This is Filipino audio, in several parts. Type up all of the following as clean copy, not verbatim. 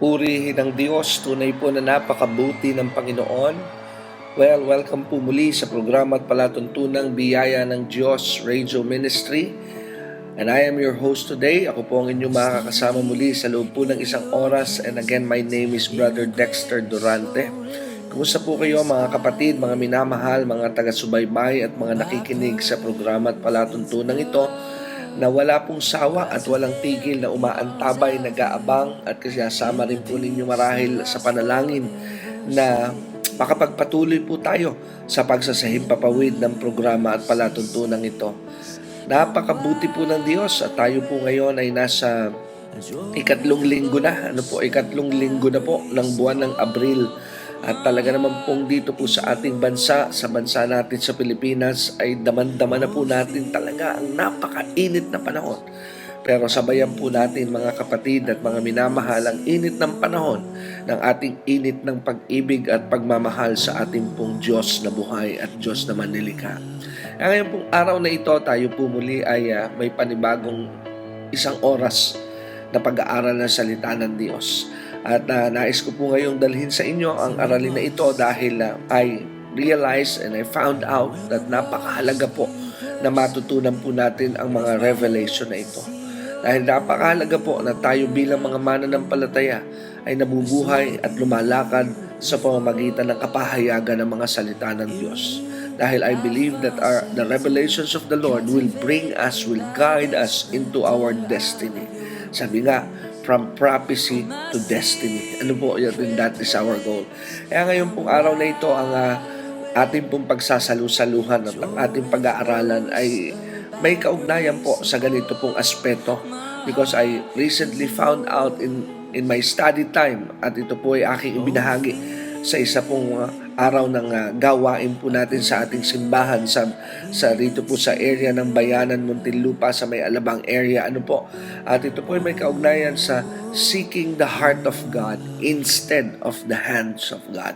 Purihin ng Diyos, tunay po na napakabuti ng Panginoon. Well, welcome po muli sa programa at palatuntunang Biyaya ng Diyos Radio Ministry. And I am your host today. Ako po ang inyong makakasama muli sa loob po ng isang oras. And again, my name is Brother Dexter Durante. Kumusta po kayo mga kapatid, mga minamahal, mga taga-subaybay at mga nakikinig sa programa at palatuntunang ito na wala pong sawa at walang tigil na umaantabay, nag-aabang at kasama rin po ninyo marahil sa panalangin na makapagpatuloy po tayo sa pagsasahimpapawid ng programa at palatuntunan ito. Napakabuti po ng Diyos at tayo po ngayon ay nasa ikatlong linggo na. Ikatlong linggo na po ng buwan ng Abril. At talaga naman pong dito po sa ating bansa, sa bansa natin sa Pilipinas, ay daman-dama na po natin talaga ang napakainit na panahon. Pero sabayan po natin mga kapatid at mga minamahal ang init ng panahon ng ating init ng pag-ibig at pagmamahal sa ating pong Diyos na buhay at Diyos na manlilikha. Ngayon pong araw na ito, tayo po muli ay may panibagong isang oras na pag-aaral ng salita ng Diyos. At nais ko po ngayong dalhin sa inyo ang aralin na ito dahil I realized and I found out that napakahalaga po na matutunan po natin ang mga revelation na ito. Dahil napakahalaga po na tayo bilang mga mananampalataya ay nabubuhay at lumalakad sa pamamagitan ng kapahayagan ng mga salita ng Diyos. Dahil I believe that the revelations of the Lord will bring us, will guide us into our destiny. Sabi nga, from prophecy to destiny. Ano po yun? That is our goal. Kaya ngayon pong araw na ito, ang ating pong pagsasalusaluhan at ang ating pag-aaralan ay may kaugnayan po sa ganito pong aspeto. Because I recently found out in my study time, at ito po ay aking ibinahagi sa isa pong araw ng gawain po natin sa ating simbahan sa dito po sa area ng Bayanan, Muntinlupa, sa may Alabang area. At ito po ay may kaugnayan sa seeking the heart of God instead of the hands of God.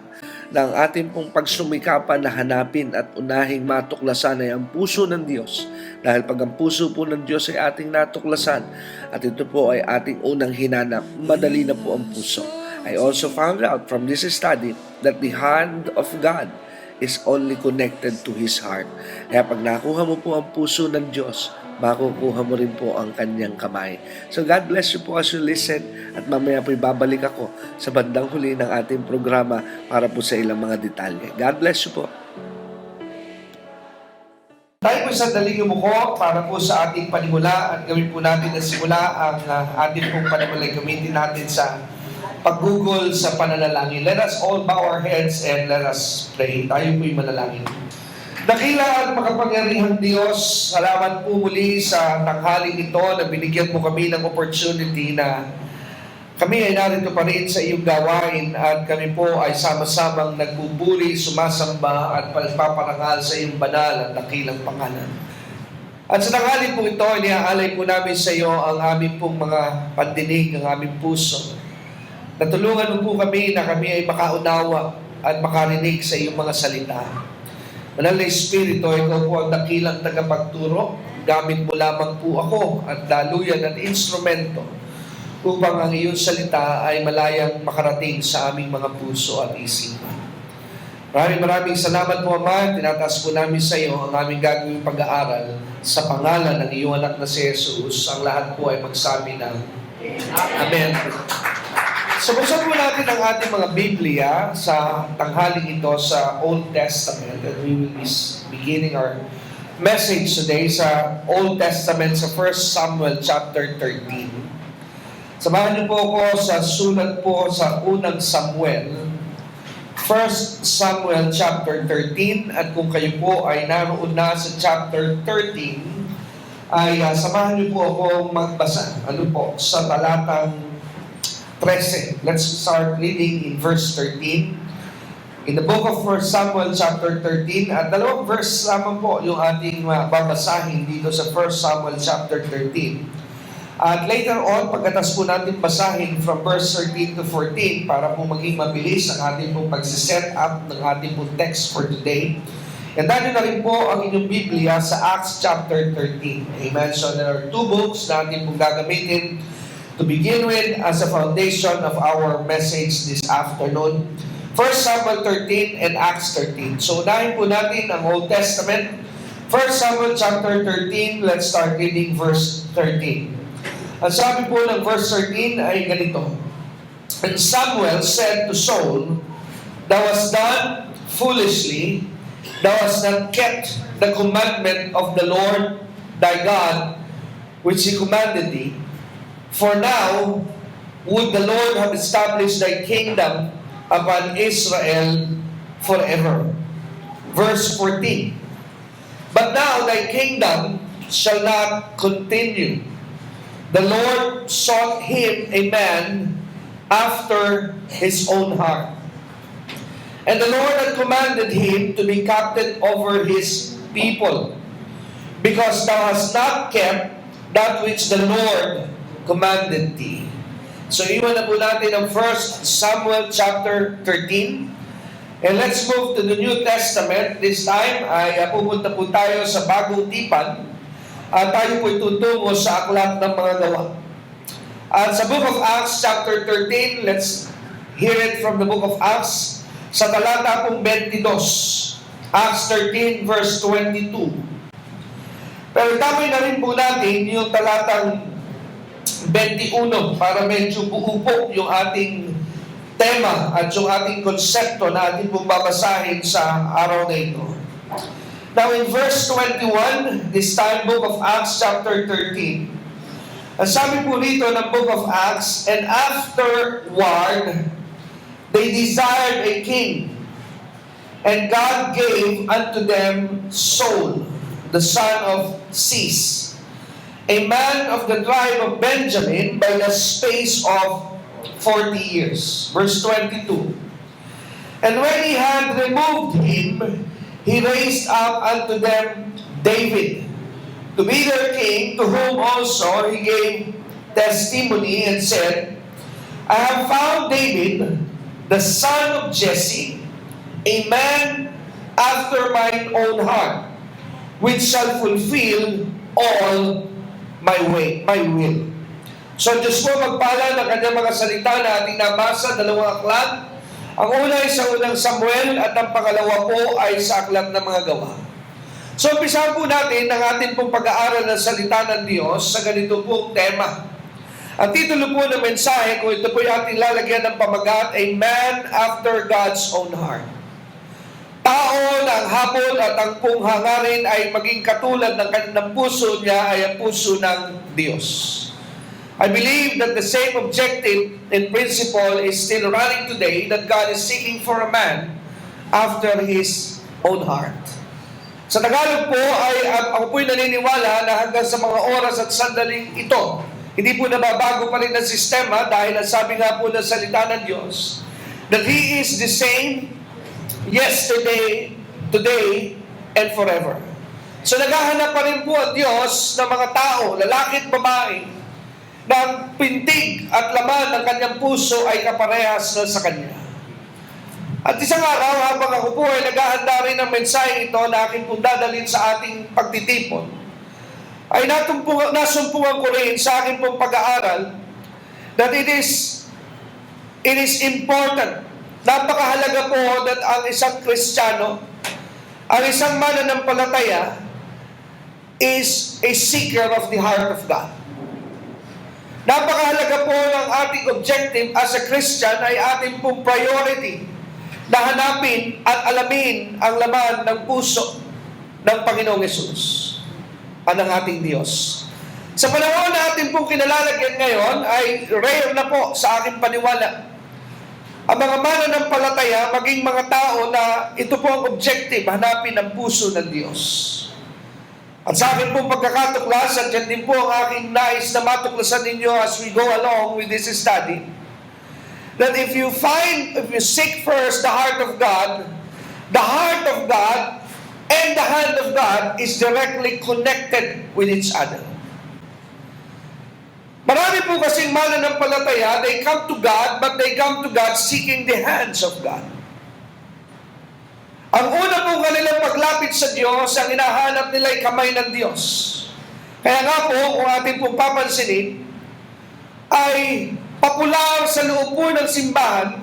Na ang ating pong pagsumikapan na hanapin at unahing matuklasan ay ang puso ng Diyos. Dahil pag ang puso po ng Diyos ay ating natuklasan at ito po ay ating unang hinanap, madali na po ang puso. I also found out from this study that the hand of God is only connected to His heart. Kaya pag nakuha mo po ang puso ng Diyos, makukuha mo rin po ang kanyang kamay. So God bless you po as you listen at mamaya po ibabalik ako sa bandang huli ng ating programa para po sa ilang mga detalye. God bless you po. Tayo po sa daling umuko para po sa ating panimula at gawin po natin na simula ang ating pong panimula. Gamitin natin sa paggugol sa pananalangin. Let us all bow our heads and let us pray. Tayo po'y manalangin. Dakila at makapangyarihang Diyos, salamat po muli sa tanghaling ito na binigyan mo kami ng opportunity na kami ay narito pa rin sa iyong gawain at kami po ay sama-samang nagbuburi, sumasamba at pagpaparangal sa iyong banal at dakilang pangalan. At sa tanghaling po ito, iniaalay po namin sa iyo ang aming pong mga pandinig, ang aming puso. Natulungan mo po kami na kami ay makaunawa at makarinig sa iyong mga salita. Banal na Espiritu, ikaw po ang dakilang tagapagturo. Gamit mo lamang po ako at daluyan at instrumento upang ang iyong salita ay malayang makarating sa aming mga puso at isipan. Maraming salamat po, Ama. Tinataas po namin sa iyo ang aming gagawing pag-aaral sa pangalan ng iyong anak na si Jesus. Ang lahat po ay magsabi ng Amen. So, buksan po natin ang ating mga Biblia sa tanghaling ito sa Old Testament. And we will be beginning our message today sa Old Testament sa 1 Samuel chapter 13. Samahan niyo po ako sa sulat po sa unang Samuel. 1 Samuel chapter 13. At kung kayo po ay naroon na sa chapter 13, ay samahan niyo po ako magbasa. Sa talatang 13. Let's start reading in verse 13. In the book of 1 Samuel chapter 13, at dalawang verse lamang po yung ating babasahin dito sa 1 Samuel chapter 13. At later on, pagkatas po natin basahin from verse 13 to 14 para po maging mabilis ang ating pong pagsiset up ng ating pong text for today. And dahil na rin po ang inyong Biblia sa Acts chapter 13. Amen. So there are two books na ating pong gagamitin. to begin with as a foundation of our message this afternoon. 1 Samuel 13 and Acts 13. So unahin po natin ang Old Testament. 1 Samuel chapter 13, let's start reading verse 13. Ang sabi po ng verse 13 ay ganito. And Samuel said to Saul, "Thou hast done foolishly, thou hast not kept the commandment of the Lord thy God, which he commanded thee. For now would the Lord have established thy kingdom upon Israel forever." Verse 14. But now thy kingdom shall not continue. The Lord sought him a man after his own heart. And the Lord had commanded him to be captain over his people, because thou hast not kept that which the Lord commanded thee. So iwan na po natin ang 1 Samuel chapter 13. And let's move to the New Testament. This time ay pupunta po tayo sa Bagong Tipan at tayo po tutungo sa Aklat ng Mga Gawa. At sa Book of Acts chapter 13, let's hear it from the Book of Acts sa talata pong 22. Acts 13 verse 22. Pero tamay na rin po natin yung talatang 21 para medyo buo po yung ating tema at yung ating konsepto na ating pong babasahin sa araw na ito. Now in verse 21, this time Book of Acts chapter 13, ang sabi po rito ng Book of Acts, and afterward they desired a king, and God gave unto them Saul, the son of Cis, a man of the tribe of Benjamin, by the space of 40 years. Verse 22. And when he had removed him, he raised up unto them David, to be their king, to whom also he gave testimony and said, I have found David, the son of Jesse, a man after mine own heart, which shall fulfill all my will. So Diyos po magpala ng kanyang mga salita na ating nabasa, dalawang aklat. Ang una ay sa unang Samuel at ang pangalawa po ay sa Aklat ng Mga Gawa. So umpisahan po natin ang ating pong pag-aaral ng salita ng Diyos sa ganito pong tema. Ang titulo po ng mensahe, kung ito po yung ating lalagyan ng pamagat, A Man After God's Own Heart. Tao na ang habol at ang pong hangarin ay maging katulad ng kanyang puso niya ay ang puso ng Diyos. I believe that the same objective and principle is still running today, that God is seeking for a man after His own heart. Sa Tagalog po ay ako po'y naniniwala na hanggang sa mga oras at sandaling ito, hindi po nababago pa rin ang sistema dahil ang sabi nga po ng salita ng Diyos, that He is the same yesterday, today, and forever. So naghahanap pa rin po ang Diyos ng mga tao, lalaki at babae, na ang pintig at laman ng kanyang puso ay kaparehas na sa Kanya. At isang araw, habang ako po ay naghahanda rin ng mensahe ito na aking pong dadalhin sa ating pagtitipon, ay nasumpungan ko rin sa aking pong pag-aaral that it is important. Napakahalaga po that ang isang Kristiyano, ang isang mananampalataya, is a seeker of the heart of God. Napakahalaga po ng ating objective as a Christian ay ating pong priority na hanapin at alamin ang laman ng puso ng Panginoong Hesus, ang ating Diyos. Sa panahon na ating pong kinalalagyan ngayon ay rare na po sa aking paniwala ang mga mananampalataya, maging mga tao na ito po ang objective, hanapin ang puso ng Diyos. At sa akin pong pagkakatuklas, at yan din po ang aking nais na matuklasan ninyo as we go along with this study, that if you seek first the heart of God and the hand of God is directly connected with each other. Marami po kasing mananampalataya, they come to God, but they come to God seeking the hands of God. Ang una po kanilang paglapit sa Diyos, ang hinahanap nila ay kamay ng Diyos. Kaya nga po, kung ating pong papansinin, ay popular sa loob po ng simbahan,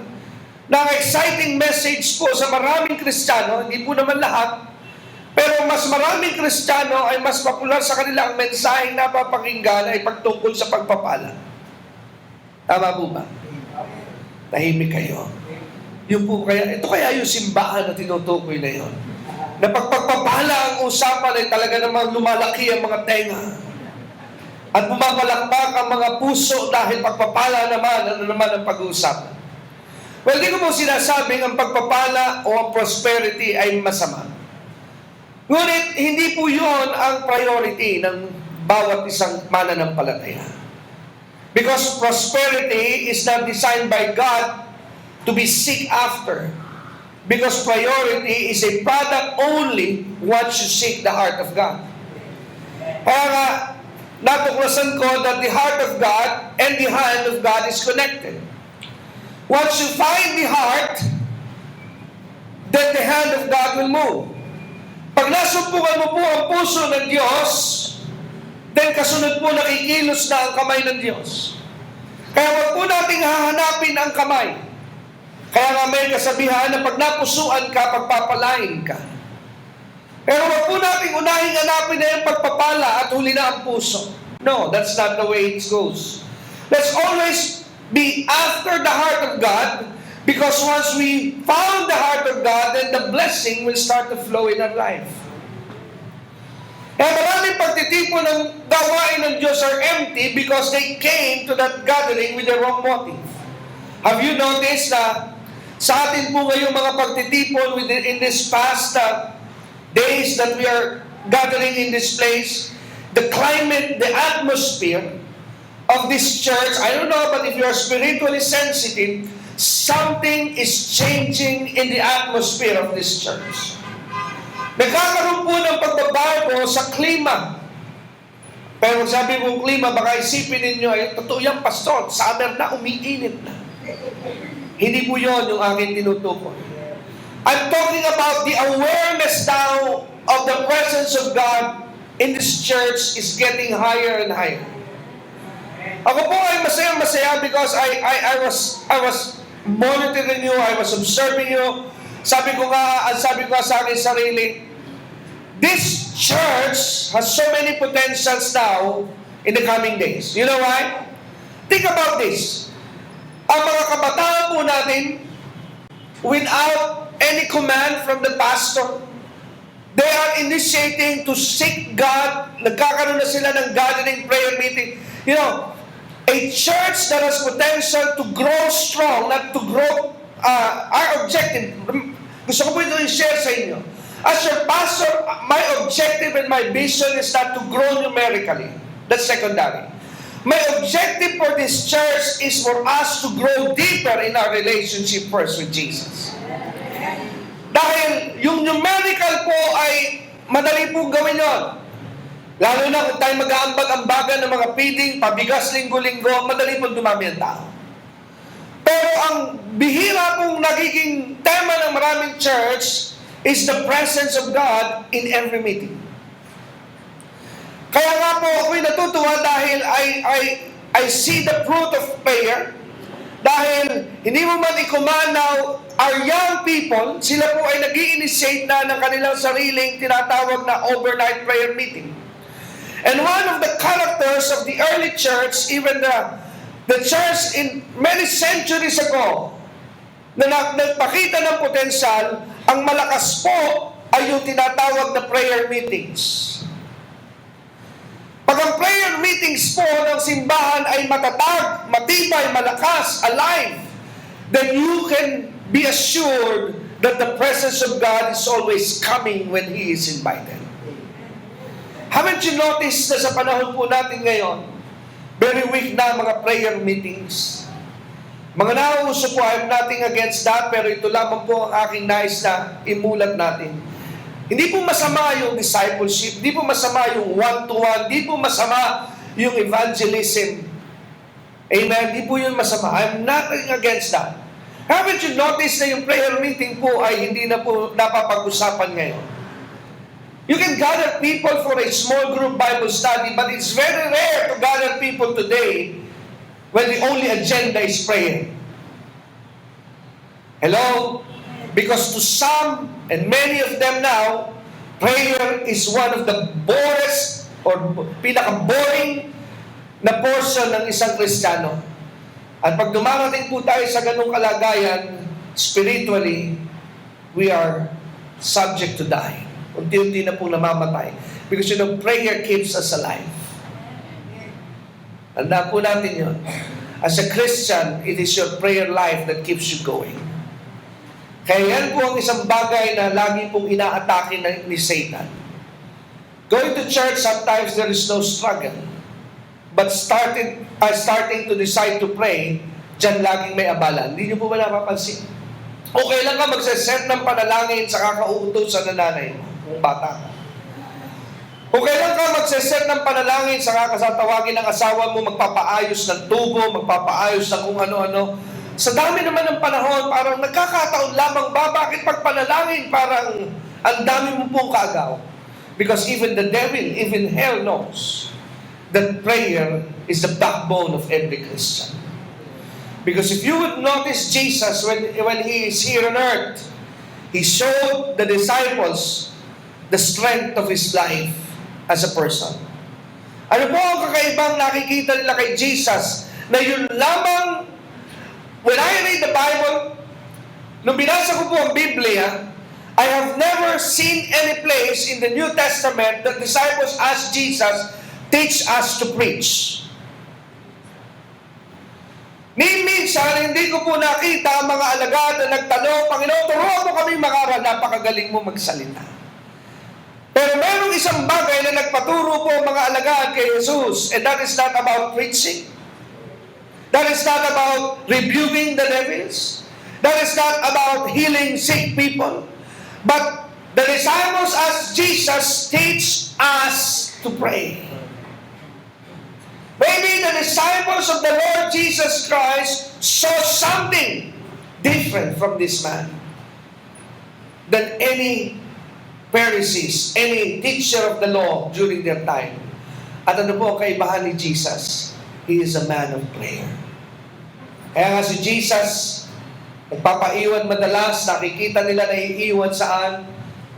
ng exciting message po sa maraming Kristiyano, hindi po naman lahat, pero mas maraming Kristiyano ay mas popular sa kanila ang mensaheng napapakinggan ay pagtungkol sa pagpapala. Tama po ba? Tahimik kayo. Ito kaya yung simbahan na tinutukoy na yun. Na pagpapala ang usapan ay talaga namang lumalaki ang mga tenga. At bumabalagbak ang mga puso dahil pagpapala naman, ano naman ang pag-uusapan. Well, di ko po sinasabing ang pagpapala o ang prosperity ay masama. Ngunit, hindi po yun ang priority ng bawat isang mananampalataya. Because prosperity is not designed by God to be sought after. Because priority is a product only once you seek the heart of God. Kaya nga, natuklasan ko that the heart of God and the hand of God is connected. Once you find the heart, then the hand of God will move. Pag nasumpungan mo po ang puso ng Diyos, then kasunod po nakikilos na ang kamay ng Diyos. Kaya wag po nating hahanapin ang kamay. Kaya nga may kasabihan na pag napusuan ka, pagpapalain ka. Pero wag po nating unahing hanapin na yung pagpapala at huli na ang puso. No, that's not the way it goes. Let's always be after the heart of God, because once we found the heart of God, then the blessing will start to flow in our life. Kaya maraming pagtitipon ng gawain ng Diyos are empty because they came to that gathering with the wrong motive. Have you noticed na sa atin po ngayong mga pagtitipon in this past days that we are gathering in this place, the climate, the atmosphere of this church, I don't know, but if you are spiritually sensitive, something is changing in the atmosphere of this church. Nagkakaroon po ng pagbabago sa klima. Pero sabi mong klima, baka isipin ninyo, ay totoo yan, pastor, summer na, umiinit na. Hindi po yun yung aking tinutukoy. I'm talking about the awareness now of the presence of God in this church is getting higher and higher. Ako po ay masaya because I was monitoring you, I was observing you. Sabi ko nga sa aking sarili, this church has so many potentials now in the coming days. You know why? Think about this. Ang mga kabataan po natin, without any command from the pastor, they are initiating to seek God. Nagkakaroon na sila ng gathering prayer meeting. You know, a church that has potential to grow strong, not to grow, our objective, gusto ko po ito i-share sa inyo. As your pastor, my objective and my vision is not to grow numerically. That's secondary. My objective for this church is for us to grow deeper in our relationship first with Jesus. Dahil yung numerical po ay madali po gawin yun. Lalo na kung tayo mag-aambag-ambagan ng mga feeding, pabigas linggo-linggo, madali po dumami ang tao. Pero ang bihira pong nagiging tema ng maraming church is the presence of God in every meeting. Kaya nga po ako'y natutuwa dahil I see the fruit of prayer. Dahil hindi mo man ikumanaw, our young people, sila po ay nag-i-initiate na ng kanilang sariling tinatawag na overnight prayer meeting. And one of the characters of the early church, even the church in many centuries ago, na nagpakita ng potensyal, ang malakas po ay yung tinatawag na prayer meetings. Pag ang prayer meetings po ng simbahan ay matatag, matibay, malakas, alive, then you can be assured that the presence of God is always coming when He is invited. Haven't you noticed na sa panahon po natin ngayon, very weak na mga prayer meetings? Mga nauuso po, I'm nothing against that, pero ito lamang po ang aking nais na imulat natin. Hindi po masama yung discipleship, hindi po masama yung one-to-one, hindi po masama yung evangelism. Amen? Hindi po yun masama. I'm nothing against that. Haven't you noticed na yung prayer meeting po ay hindi na po napapag-usapan ngayon? You can gather people for a small group Bible study, but it's very rare to gather people today when the only agenda is prayer? Hello? Because to some, and many of them now, prayer is one of the boringest or pinaka-boring na portion ng isang Kristiyano. At pag dumarating po tayo sa ganung kalagayan, spiritually, we are subject to die. Unti-unti na po namamatay. Because prayer keeps us alive. Tandaan po natin yun. As a Christian, it is your prayer life that keeps you going. Kaya yan po ang isang bagay na lagi pong inaatake ni Satan. Going to church, sometimes there is no struggle. But starting to decide to pray, dyan laging may abala. Hindi niyo po ba napapansin? Okay lang ka magsaset ng panalangin sa kakautos sa nanay mo, kung bata ka. Okay lang ka magsaset ng panalangin sa kakasatawagin ng asawa mo, magpapaayos ng tubo, magpapaayos ng kung ano-ano. Sa dami naman ng panahon, parang nagkakataon lamang ba? Bakit pagpanalangin parang ang dami mo pong kaagaw? Because even the devil, even hell knows that prayer is the backbone of every Christian. Because if you would notice Jesus when He is here on earth, He showed the disciples the strength of His life as a person. Ano po ang kakaibang nakikita nila kay Jesus na yun lamang. When I read the Bible, nung binasa ko po ang Biblia, I have never seen any place in the New Testament that disciples asked Jesus, teach us to preach. Minsan, hindi ko po nakita ang mga alagad na nagtanong, Panginoon, turuan mo kaming mag-aral, napakagaling mo magsalita. Pero merong isang bagay na nagpaturo po ang mga alagad kay Jesus, and that is not about preaching. That is not about rebuking the devils. That is not about healing sick people. But the disciples asked Jesus, teach us to pray. Maybe the disciples of the Lord Jesus Christ saw something different from this man than any Pharisees, any teacher of the law during their time. At ano po ang kaibahan ni Jesus? He is a man of prayer. Kaya nga si Jesus, nagpapaiwan madalas, nakikita nila na iiwan saan?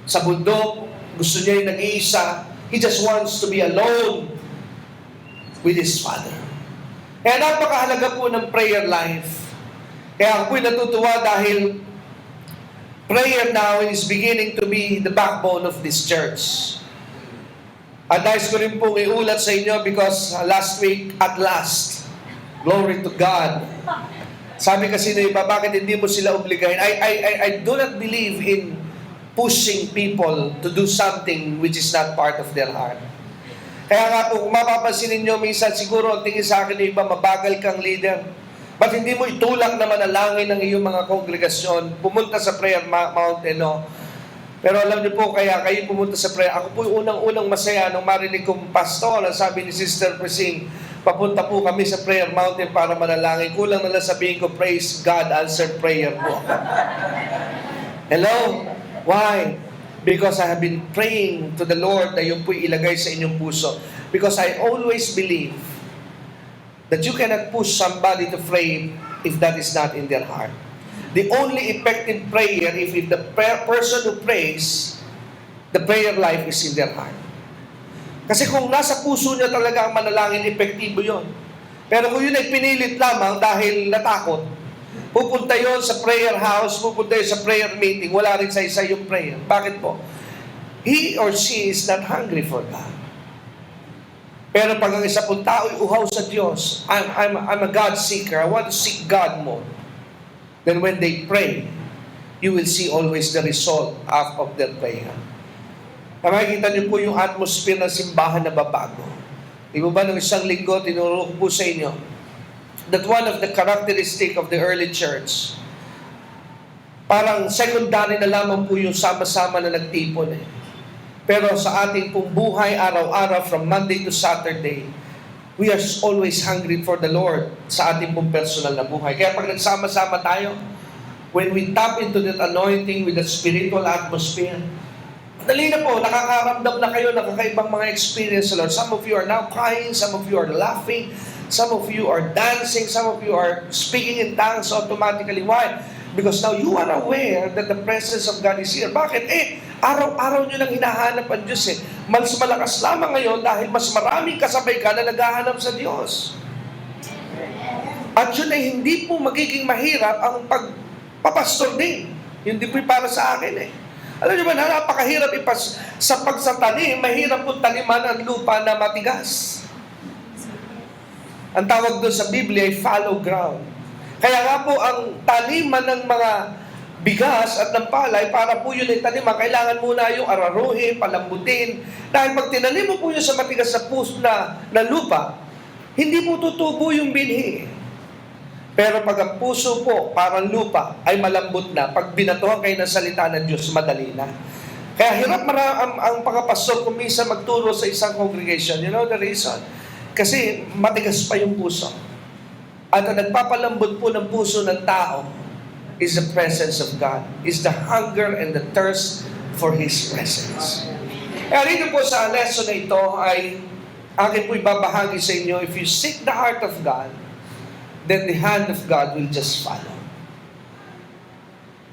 Sa bundok, gusto niya yung nag-iisa. He just wants to be alone with His Father. Kaya napakahalaga po ng prayer life. Kaya ako po'y natutuwa dahil prayer now is beginning to be the backbone of this church. At nais ko rin pong iulat sa inyo because last week, at last, glory to God. Sabi kasi na iba, bakit hindi mo sila obligahin? I do not believe in pushing people to do something which is not part of their heart. Kaya nga po, kung mapapansin ninyo, minsan siguro ang tingin sa akin ng iba, mabagal kang leader. Ba't hindi mo itulak na manalangin ng iyong mga kongregasyon? Pumunta sa prayer mountain, no? Pero alam niyo po, kaya kayo pumunta sa prayer. Ako po yung unang-unang masaya nung marinig kong pastor, ang sabi ni Sister Prising, papunta po kami sa prayer mountain para manalangin. Kulang na lang sabihin ko, praise God, answered prayer po. Hello? Why? Because I have been praying to the Lord na yun po'y ilagay sa inyong puso. Because I always believe that you cannot push somebody to pray if that is not in their heart. The only effective prayer if the person who prays, the prayer life is in their heart. Kasi kung nasa puso niya talaga ang manalangin, epektibo yon. Pero kung yun ay pinilit lamang dahil natakot, pupunta yon sa prayer house, pupunta yon sa prayer meeting, wala rin sa isa yung prayer. Bakit po? He or she is not hungry for God. Pero pag ang isa pong tao ay uhaw sa Diyos, I'm a God seeker, I want to seek God more. Then when they pray, you will see always the result of their prayer. Makikita niyo po yung atmosphere ng simbahan na babago. Di ba nung isang linggo, tinuro ko po sa inyo that one of the characteristic of the early church, parang secondary na lamang po yung sama-sama na nagtipon eh. Pero sa ating pong buhay araw-araw from Monday to Saturday, we are always hungry for the Lord sa ating pong personal na buhay. Kaya pag nagsama-sama tayo, when we tap into that anointing with that spiritual atmosphere, madali na po, nakakaramdam na kayo ng kakaibang mga experience sa Lord. Some of you are now crying, some of you are laughing, Some of you are dancing. Some of you are speaking in tongues automatically. Why? Because now you are aware that the presence of God is here. Bakit? Araw-araw nyo nang hinahanap ang Diyos eh. Mas malakas lamang ngayon dahil mas maraming kasabay ka na naghahanap sa Diyos. At yun ay hindi po magiging mahirap ang pagpapastor din. Hindi po para sa akin eh. Alam niyo ba na napakahirap sa pagsatanim, mahirap po taniman ang lupa na matigas. Ang tawag doon sa Biblia ay fallow ground. Kaya nga po ang taniman ng mga bigas at ng palay, para po yun ay taniman, kailangan muna yung araruhin, palambutin. Dahil pag tinanim mo po yun sa matigas na lupa, hindi po tutubo yung binhi. Pero pag ang puso po, parang lupa, ay malambot na, pag binatuhan kayo ng salita ng Diyos, madali na. Kaya hirap ang pagkapastor kung minsan magturo sa isang congregation. You know the reason? Kasi matigas pa yung puso. At ang nagpapalambot po ng puso ng tao is the presence of God, is the hunger and the thirst for His presence. Kaya rito po sa lesson na ito ay akin po ibabahagi sa inyo, if you seek the heart of God, then the hand of God will just follow.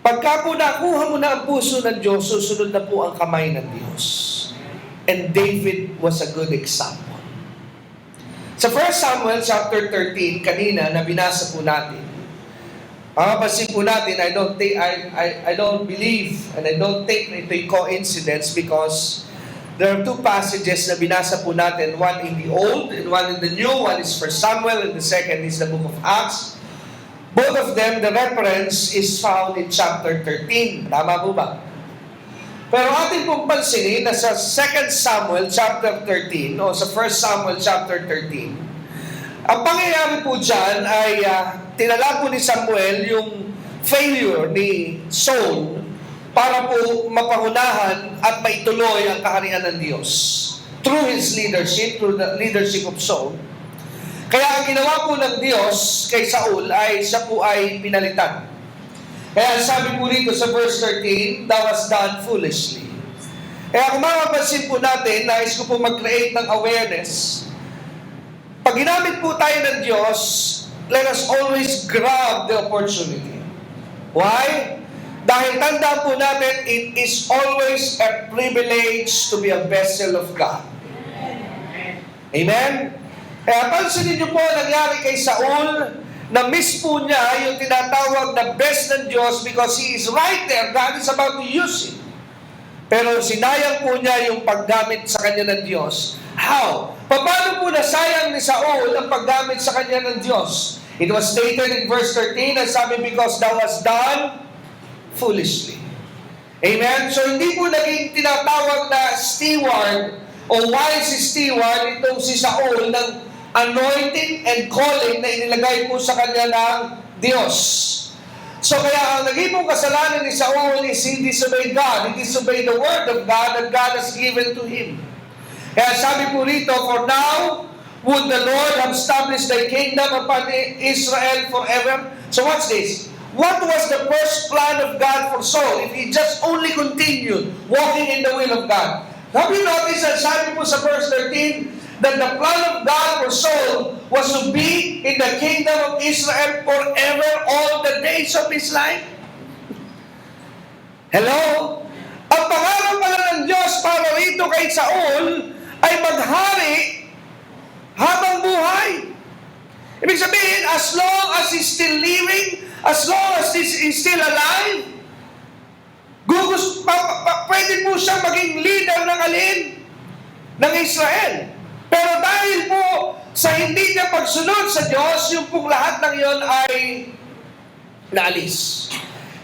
Pagka po nakuha mo na ang puso ng Diyos, susunod na po ang kamay ng Diyos. And David was a good example. Sa 1 Samuel chapter 13, kanina na binasa po natin, mapapansin po natin, I don't believe and I don't think ito'y coincidence because there are two passages na binasa po natin, one in the Old and one in the New. One is 1 Samuel and the second is the book of Acts. Both of them, the reference is found in chapter 13. Tama po ba? Pero atin pong pansinin na sa 2 Samuel chapter 13 o sa 1 Samuel chapter 13, ang pangyayari po dyan ay tinala po ni Samuel yung failure ni Saul para po mapangunahan at maituloy ang kaharian ng Diyos through his leadership, through the leadership of Saul. Kaya ang ginawa po ng Diyos kay Saul ay siya po ay pinalitan. Kaya sabi po rito sa verse 13, "Thou hast done foolishly." Kaya kung mapapansin po natin, nais ko po mag-create ng awareness. Pag ginamit po tayo ng Diyos, let us always grab the opportunity. Why? Dahil tandaan po natin, it is always a privilege to be a vessel of God. Amen? Kaya pansinin niyo po nangyari kay Saul, na-miss po niya yung tinatawag na best ng Diyos because he is right there. God is about to use him. Pero sinayang po niya yung paggamit sa kanya ng Diyos. How? Paano po nasayang ni Saul ang paggamit sa kanya ng Diyos? It was stated in verse 13, and sabi, because thou hast done foolishly. Amen? So hindi po naging tinatawag na steward o wise steward itong si Saul ng anointing and calling na inilagay po sa kanya ng Diyos. So kaya ang naging pong kasalanan ni Saul is he disobeyed God. He disobeyed the word of God that God has given to him. Kaya sabi po rito, for now would the Lord have established thy kingdom upon Israel forever. So what's this? What was the first plan of God for Saul if he just only continued walking in the will of God? Have you noticed that sabi po sa verse 13, that the plan of God for Saul was to be in the kingdom of Israel forever, all the days of his life? Hello? Ang pangarap pala ng Diyos para rito kay Saul ay maghari habang buhay. Ibig sabihin, as long as he's still living, as long as he's still alive, pwede po siyang maging leader ng alin? Ng Israel. Pero dahil po sa hindi niya pagsunod sa Diyos, yung pong lahat ng iyon ay naalis.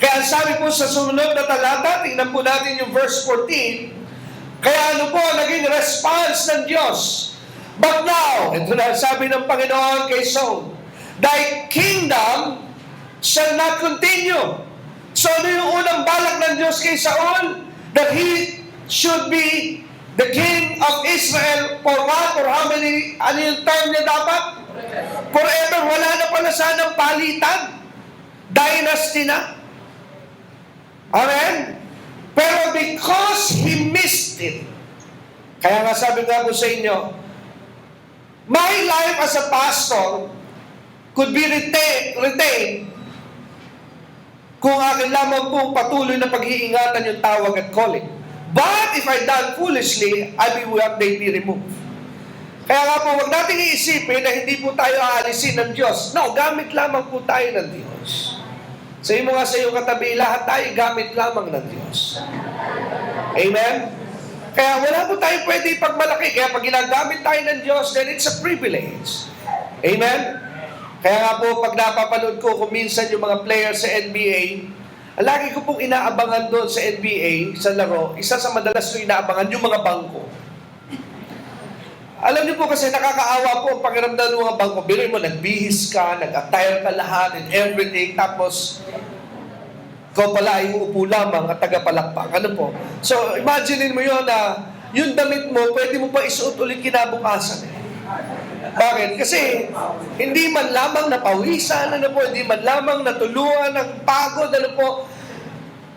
Kaya sabi po sa sumunod na talata, tingnan po natin yung verse 14, kaya ano po naging response ng Diyos? But now, ito na sabi ng Panginoon kay Saul, thy kingdom shall not continue. So ano yung unang balak ng Diyos kay Saul? That he should be the king of Israel for what? Or how many, ano yung term niya dapat? Forever. Wala na pala sanang palitan. Dynasty na. Amen? Pero because he missed it, kaya nga sabi nga po sa inyo, My life as a pastor could be retained kung akin lamang pong patuloy na pag-iingatan yung tawag at calling. But if I done foolishly, they be removed. Kaya nga po, huwag natin iisipin na hindi po tayo aalisin ng Diyos. No, gamit lamang po tayo ng Diyos. Sabi mo nga sa iyong katabi, lahat tayo gamit lamang ng Diyos. Amen? Kaya wala po tayo pwede ipagmalaki. Kaya pag ginagamit tayo ng Diyos, then it's a privilege. Amen? Kaya nga po, pag napapanood ko kung minsan yung mga players sa NBA, lagi ko pong inaabangan doon sa NBA, sa laro, isa sa madalas ko inaabangan, yung mga bangko. Alam niyo po kasi nakakaawa po ang pakiramdam ng mga bangko. Biruin mo, nagbihis ka, nag-attire ka lahat and everything, tapos ikaw pala ay uupo lamang at tagapalakpak. Ano po? So, imagine mo yun na yung damit mo, pwede mo pa isuot ulit kinabukasan. Bakit? Kasi hindi man lamang napawisan, hindi man lamang natuluan ng pagod,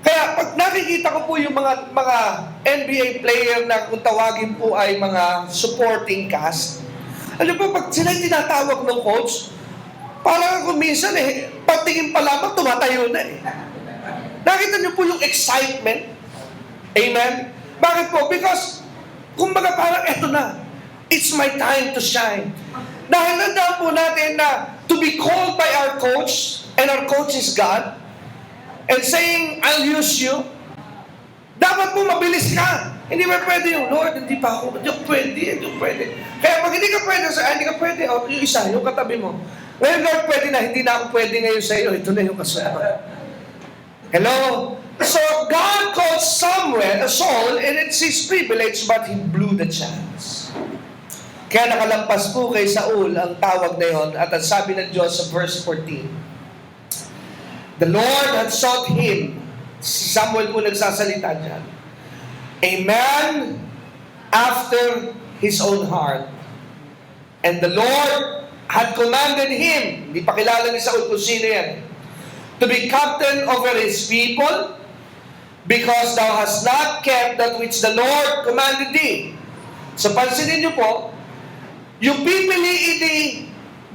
Kaya pag nakikita ko po yung mga NBA player na kung tawagin po ay mga supporting cast, pag sila tinatawag ng coach, parang kung minsan patingin pa lamang, tumatayo na Nakita niyo po yung excitement? Amen? Bakit po? Because, kumbaga parang eto na. It's my time to shine. Dahil nandaan po natin na to be called by our coach, and our coach is God, and saying, I'll use you, dapat po mabilis ka. Hindi ba pwede yung, Lord, hindi pa ako, hindi pwede. Kaya pag hindi ka pwede, yung isa, yung katabi mo. Ngayon, Lord, pwede na, hindi na ako pwede ngayon sa iyo, ito na yung kasama. Hello? So, God called Saul, and it's his privilege, but he blew the chance. Kaya nakalampas po kay Saul ang tawag na yon, at ang sabi ng Diyos sa verse 14, the Lord had sought him. Si Samuel po nagsasalita dyan. A man after his own heart. And the Lord had commanded him, hindi pa kilala ni Saul kung sino yan, to be captain over his people, because thou hast not kept that which the Lord commanded thee. So pansinin niyo po, yung pipiliin ni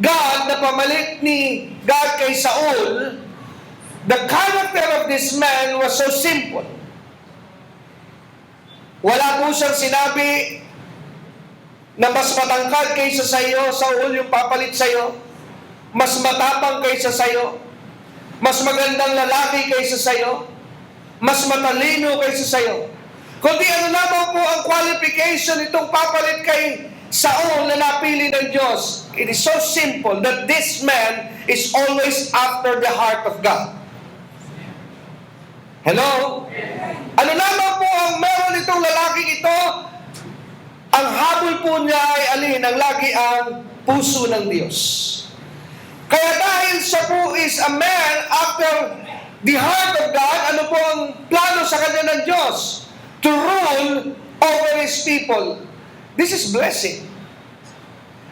God na pamalit ni God kay Saul, the character of this man was so simple. Wala po siyang sinabi na mas matangkad kaysa sa iyo, Saul, yung papalit sa iyo, mas matapang kaysa sa iyo, mas magandang lalaki kaysa sa iyo, mas matalino kaysa sa iyo. Kundi ano lamang po ang qualification itong papalit kay Saul na napili ng Diyos. It is so simple that this man is always after the heart of God. Hello? Ano lamang po ang meron itong lalaking ito? Ang habol po niya ay alin, ang lagi ang puso ng Diyos. Kaya dahil siya po is a man after the heart of God, ano po ang plano sa kanya ng Diyos? To rule over His people. This is blessing.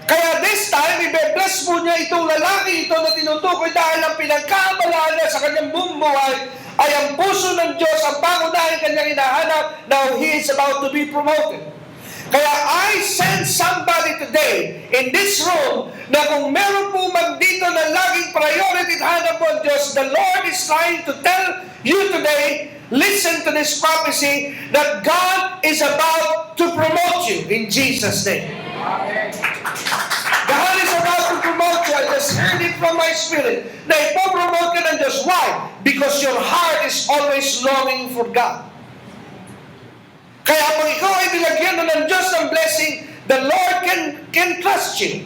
Kaya this time, ibe-bless po niya itong lalaki ito na tinutukoy dahil ang pinagkamalaan niya sa kanyang buong buhay ay ang puso ng Diyos, ang pangunahin kanyang hinahanap. Now he is about to be promoted. Kaya I send somebody today in this room na kung meron po man dito na laging priority at hanap po ang Diyos, the Lord is trying to tell you today, listen to this prophecy that God is about to promote you in Jesus' name. God is about to promote you. I just heard it from my spirit na ipopromote ka ng Diyos. Why? Because your heart is always longing for God. Kaya kung ikaw ay nilagyan ng Diyos ng blessing, the Lord can trust you.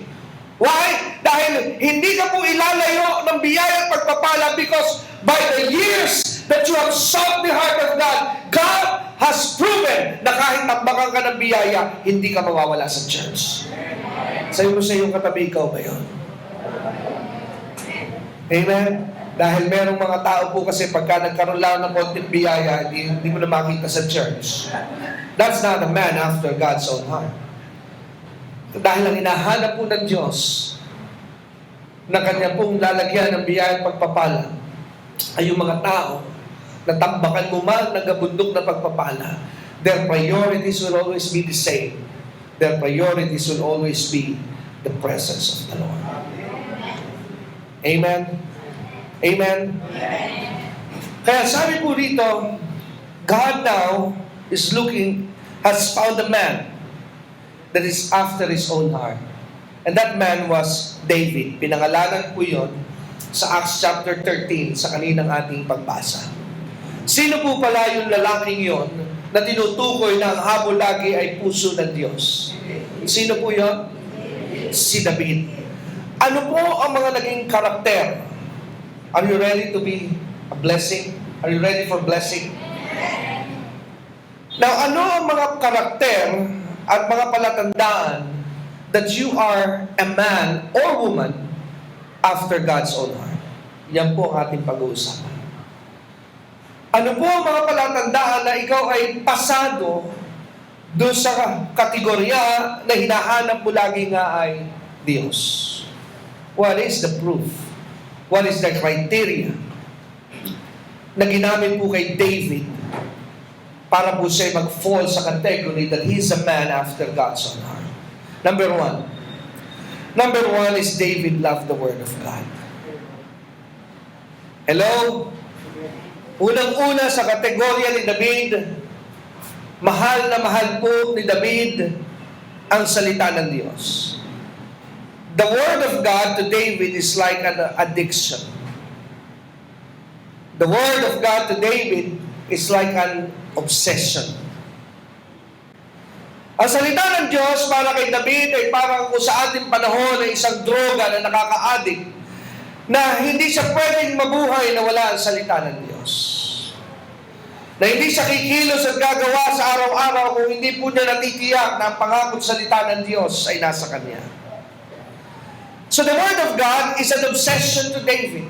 Why? Dahil hindi ka po ilalayo ng biyaya at pagpapala because by the years that you have sought the heart of God, God has proven na kahit takbakan ka ng biyaya, hindi ka mawawala sa church. Sabi mo sa iyong katabi, ikaw ba yun? Amen? Dahil merong mga tao po kasi pagka nagkaroon lang ng konting biyaya, hindi mo na makita sa church. That's not a man after God's own heart. Dahil ang hinahanap po ng Diyos na kanya pong lalagyan ng biyaya at pagpapala ay yung mga tao na tambakan mo man ng gabundok na pagpapala. Their priorities will always be the same. Their priorities will always be the presence of the Lord. Amen? Amen? Kaya sabi po dito, God now has found a man that is after His own heart. And that man was David. Pinangalanan po yun sa Acts chapter 13 sa kaninang ating pagbasa. Sino po pala yung lalaking yon na tinutukoy na ang habol lagi ay puso ng Diyos? Sino po yon? Si David. Ano po ang mga naging karakter? Are you ready to be a blessing? Are you ready for blessing? Now, ano ang mga karakter at mga palatandaan that you are a man or woman after God's own heart? Yan po ang ating pag-uusapan. Ano po ang mga palatandaan na ikaw ay pasado doon sa kategorya na hinahanap mo lagi nga ay Diyos? What is the proof? What is the criteria na ginamit po kay David para po siya mag-fall sa category that he's a man after God's own heart? Number one is David loved the Word of God. Hello? Unang-una sa kategorya ni David, mahal na mahal po ni David ang salita ng Diyos. The Word of God to David is like an addiction. The Word of God to David is like an obsession. Ang salita ng Diyos para kay David ay parang kung sa ating panahon ay isang droga na nakaka-addict na hindi siya pwedeng mabuhay na wala ang salita ng Diyos. Na hindi siya kikilos at gagawa sa araw-araw kung hindi po niya natitiyak na ang pangakot salita ng Diyos ay nasa Kanya. So the Word of God is an obsession to David.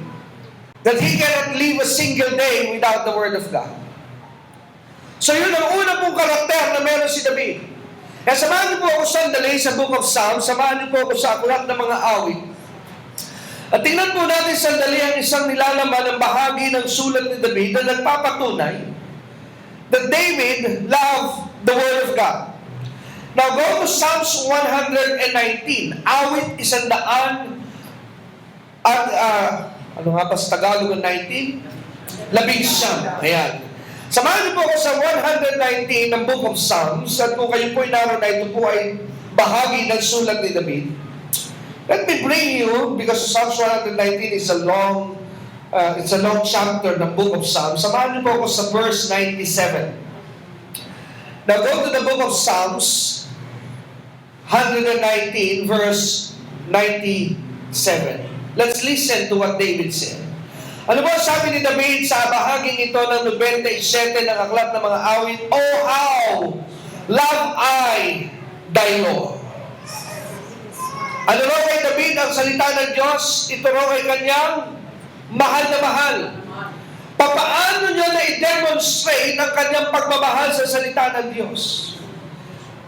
That he cannot live a single day without the Word of God. So yun ang una pong karakter na meron si David. Kaya samahan niyo po ako sandali sa Book of Psalms, samahan niyo po ako sa aklat ng mga awit. At tingnan po natin sandali ang isang nilalaman ng bahagi ng sulat ni David na nagpapatunay that David loved the Word of God. Now go to Psalms 119. Awit 100 at ano nga pa sa Tagalog ng 19? 11. Ayan. Samahan niyo po ako sa 119 ng Book of Psalms at kung kayo po naroon na ito po ay bahagi ng sulat ni David. Let me bring you, because Psalms 119 is a long chapter ng Book of Psalms. Samahan niyo po ako sa verse 97. Now go to the Book of Psalms 119 verse 97. Let's listen to what David said. Ano ba sabi ni David sa bahaging ito ng 97 ng aklat ng mga awit? Oh, how love I thy law. Ano raw kay David ang salita ng Diyos? Ito raw ay kanyang mahal na mahal. Papaano niya na i-demonstrate ang kanyang pagmamahal sa salita ng Diyos?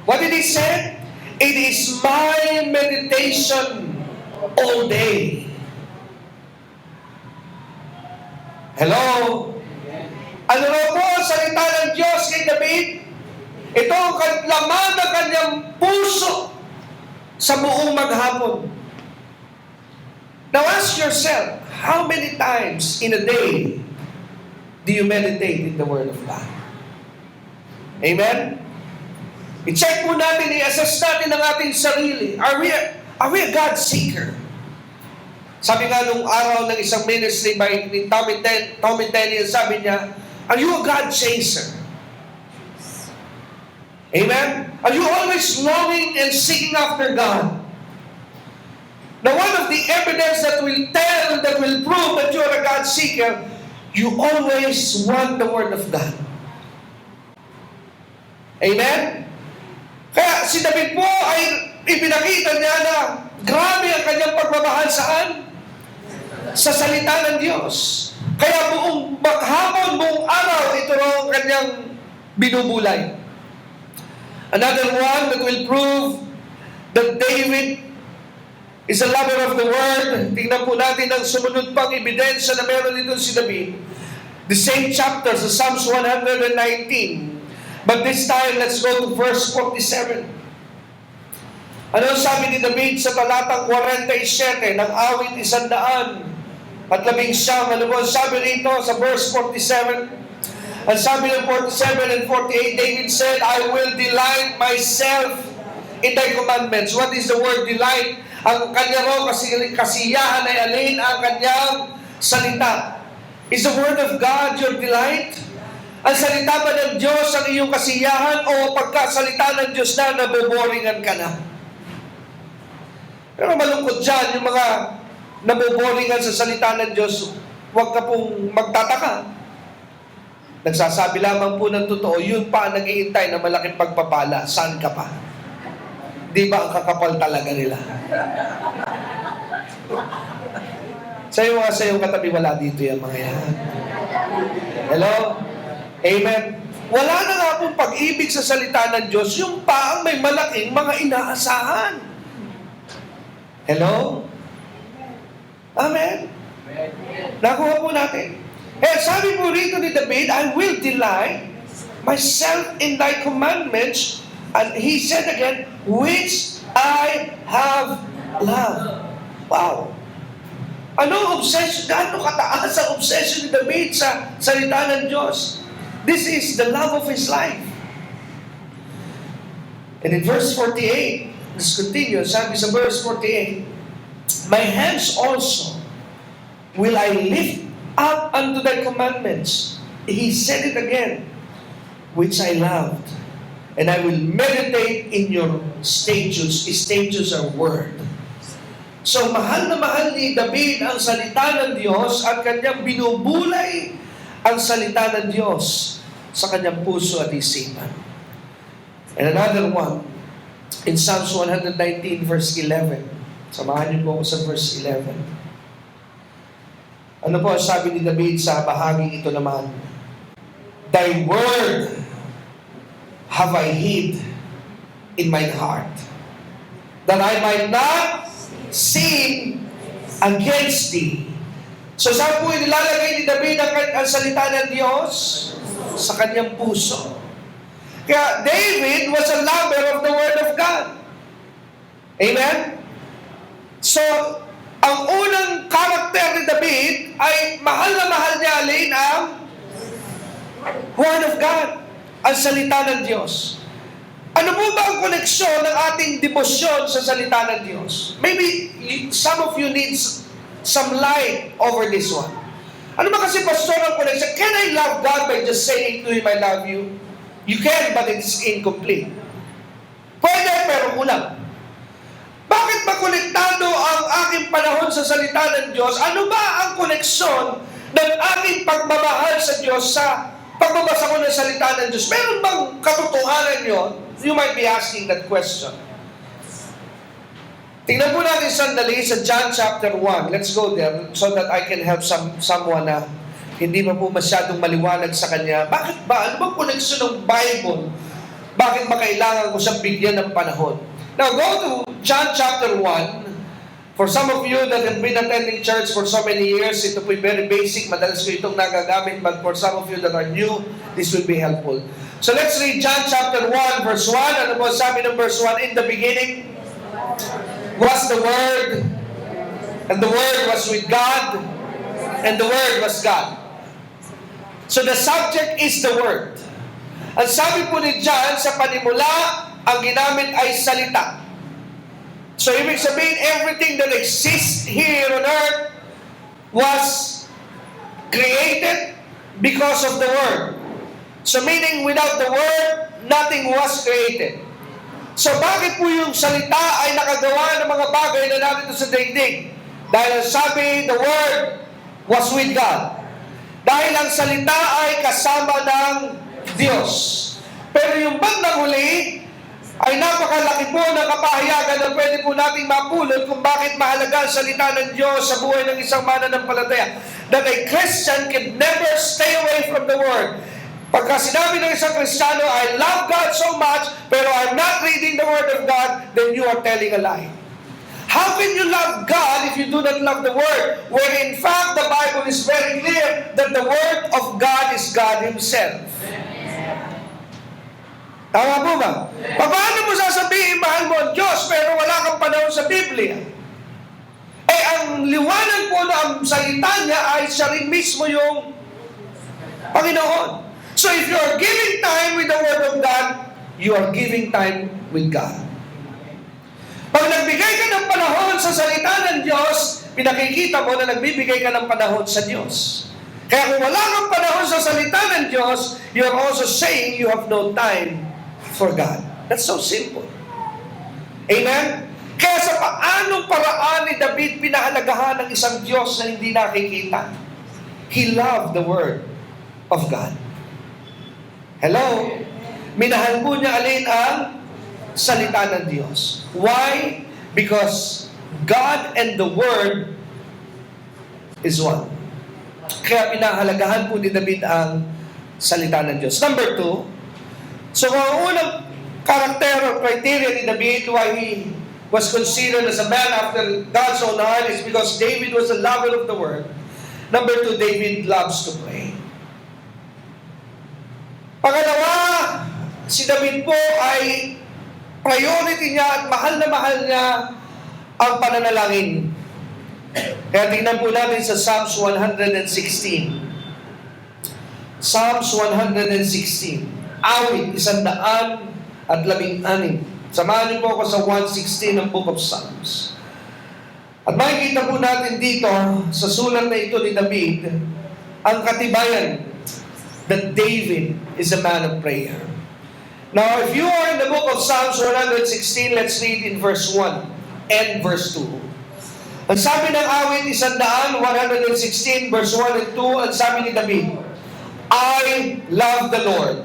What did he say? It is my meditation all day. Hello? Ano raw po ang salita ng Diyos kay David? Ito ang laman ng kanyang puso sa buong maghapon. Now ask yourself, how many times in a day do you meditate in the Word of God? Amen? I-check mo natin, i-assess natin ang ating sarili. Are we a God seeker? Sabi nga nung araw ng isang ministry by Tommy Tenney, sabi niya, are you a God chaser? Amen? Are you always longing and seeking after God? Now, one of the evidence that will prove that you are a God seeker, you always want the Word of God. Amen? Kaya si David po ay ipinakita niya na grabe ang kanyang pagmamahal saan? Sa salita ng Diyos. Kaya buong maghapon, buong araw, ito raw ang kanyang binubulay. Another one that will prove that David is a lover of the Word. Tingnan po natin ang sumunod pang ebidensya na meron dito si David. The same chapter sa Psalms 119. But this time, let's go to verse 47. Ano sabi ni David sa talatang 47 ng awit 119? Ano po sabi rito sa verse 47? Ang sabi ng 47 and 48, David said, I will delight myself in thy commandments. What is the word delight? Ang kanya raw kasiyahan ay alin ang kanyang salita. Is the word of God your delight? Ang salita ba ng Diyos ang iyong kasiyahan o pagkasalita ng Diyos na naboboringan ka na? Pero malungkot dyan, yung mga naboboringan sa salita ng Diyos, huwag ka pong magtataka. Nagsasabi lamang po ng totoo, yun pa ang nag-iintay na malaking pagpapala. Saan ka pa? Di ba ang kakapal talaga nila? Sa'yo nga sa'yo katabi, wala dito yung mga yan. Hello? Amen. Wala na nga pong pag-ibig sa salita ng Diyos, yung pa ang may malaking mga inaasahan. Hello? Amen? Nakuha po natin. Sabi po rito ni David, I will delight myself in thy commandments. And he said again, which I have loved. Wow. Anong obsession? Gaano kataas ang obsession ni David sa salita ng Diyos? This is the love of his life. And in verse 48, let's continue. Sabi sa verse 48, my hands also will I lift up unto thy commandments. He said it again, which I loved. And I will meditate in your statutes. Statutes are word. So mahal na mahal ni David ang salita ng Diyos at kanyang binubulay ang salita ng Diyos sa kanyang puso at isipan. And another one, in Psalms 119 verse 11. Samahan niyo po ako sa verse 11. Ano po sabi ni David sa bahagi ito naman? Thy word have I hid in my heart, that I might not sin against thee. So saan po nilalagay ni David ang salita ng Diyos? Sa kanyang puso. Kaya David was a lover of the Word of God. Amen? So, ang unang karakter ni David ay mahal na mahal niya alin ang Word of God, ang salita ng Diyos. Ano po ba ang koneksyon ng ating debosyon sa salita ng Diyos? Maybe some of you need some light over this one. Ano ba kasi pastor ang connection? Can I love God by just saying to Him, I love you? You can, but it's incomplete. Pwede, pero kulang. Bakit ba konektado ang aking panahon sa salita ng Diyos? Ano ba ang koneksyon ng aking pagmamahal sa Diyos sa pagbabasa ko ng salita ng Diyos? Meron bang katotohanan yun? You might be asking that question. Tingnan po natin sandali sa John chapter 1. Let's go there so that I can help someone na hindi pa po masyadong maliwanag sa kanya. Bakit ba? Ano bang koneksyon ng Bible? Bakit ba kailangan ko siyang bigyan ng panahon? Now go to John chapter 1. For some of you that have been attending church for so many years, ito po very basic. Madalas ko itong nagagamit. But for some of you that are new, this will be helpful. So let's read John chapter 1 verse 1. Ano po sabi ng verse 1? In the beginning was the Word, and the Word was with God, and the Word was God. So the subject is the Word. Ang sabi po ni John, sa panimula, ang ginamit ay salita. So ibig sabihin, everything that exists here on earth was created because of the Word. So meaning, without the Word, nothing was created. So bakit po yung salita ay nakagawa ng mga bagay na narito sa daigdig? Dahil sabi, the Word was with God. Dahil ang salita ay kasama ng Diyos. Pero yung bandang huli ay napakalaki po ng kapahayagan na pwede po nating mapulot kung bakit mahalaga ang salita ng Diyos sa buhay ng isang mananampalataya. That a Christian can never stay away from the Word. Pagka sinabi ng isang Kristiyano, I love God so much, pero I'm not reading the Word of God, then you are telling a lie. How can you love God if you do not love the Word? Where in fact, the Bible is very clear that the Word of God is God Himself. Tama po ba? Paano mo sasabihin mahal mo ang Diyos pero wala kang panahon sa Biblia? Eh, ang liwanag po na ang salita niya ay siya rin mismo yung Panginoon. So if you are giving time with the Word of God, you are giving time with God. Pag nagbigay ka ng panahon sa salita ng Diyos, pinakikita mo na nagbibigay ka ng panahon sa Diyos. Kaya kung wala kang panahon sa salita ng Diyos, you are also saying you have no time for God. That's so simple. Amen? Kaya sa paanong paraan ni David pinahalagahan ng isang Diyos na hindi nakikita? He loved the Word of God. Hello? Minahal po niya alin ang salita ng Diyos. Why? Because God and the Word is one. Kaya pinahalagahan po ni David ang salita ng Diyos. Number 2, so ang unang karakter or criteria ni David why he was considered as a man after God's own heart is because David was a lover of the Word. Number 2, David loves to pray. Pangalawa, si David po ay priority niya at mahal na mahal niya ang pananalangin. Kaya tingnan po natin sa Psalms 116. Psalms 116. Awit, 116. Samahan niyo po ako sa 116 ng Book of Psalms. At makikita po natin dito sa sulat na ito ni David ang katibayan that David is a man of prayer. Now, if you are in the book of Psalms 116, let's read in verse 1 and verse 2. Ang sabi ng awit, 116, verse 1 and 2, ang sabi ni David, I love the Lord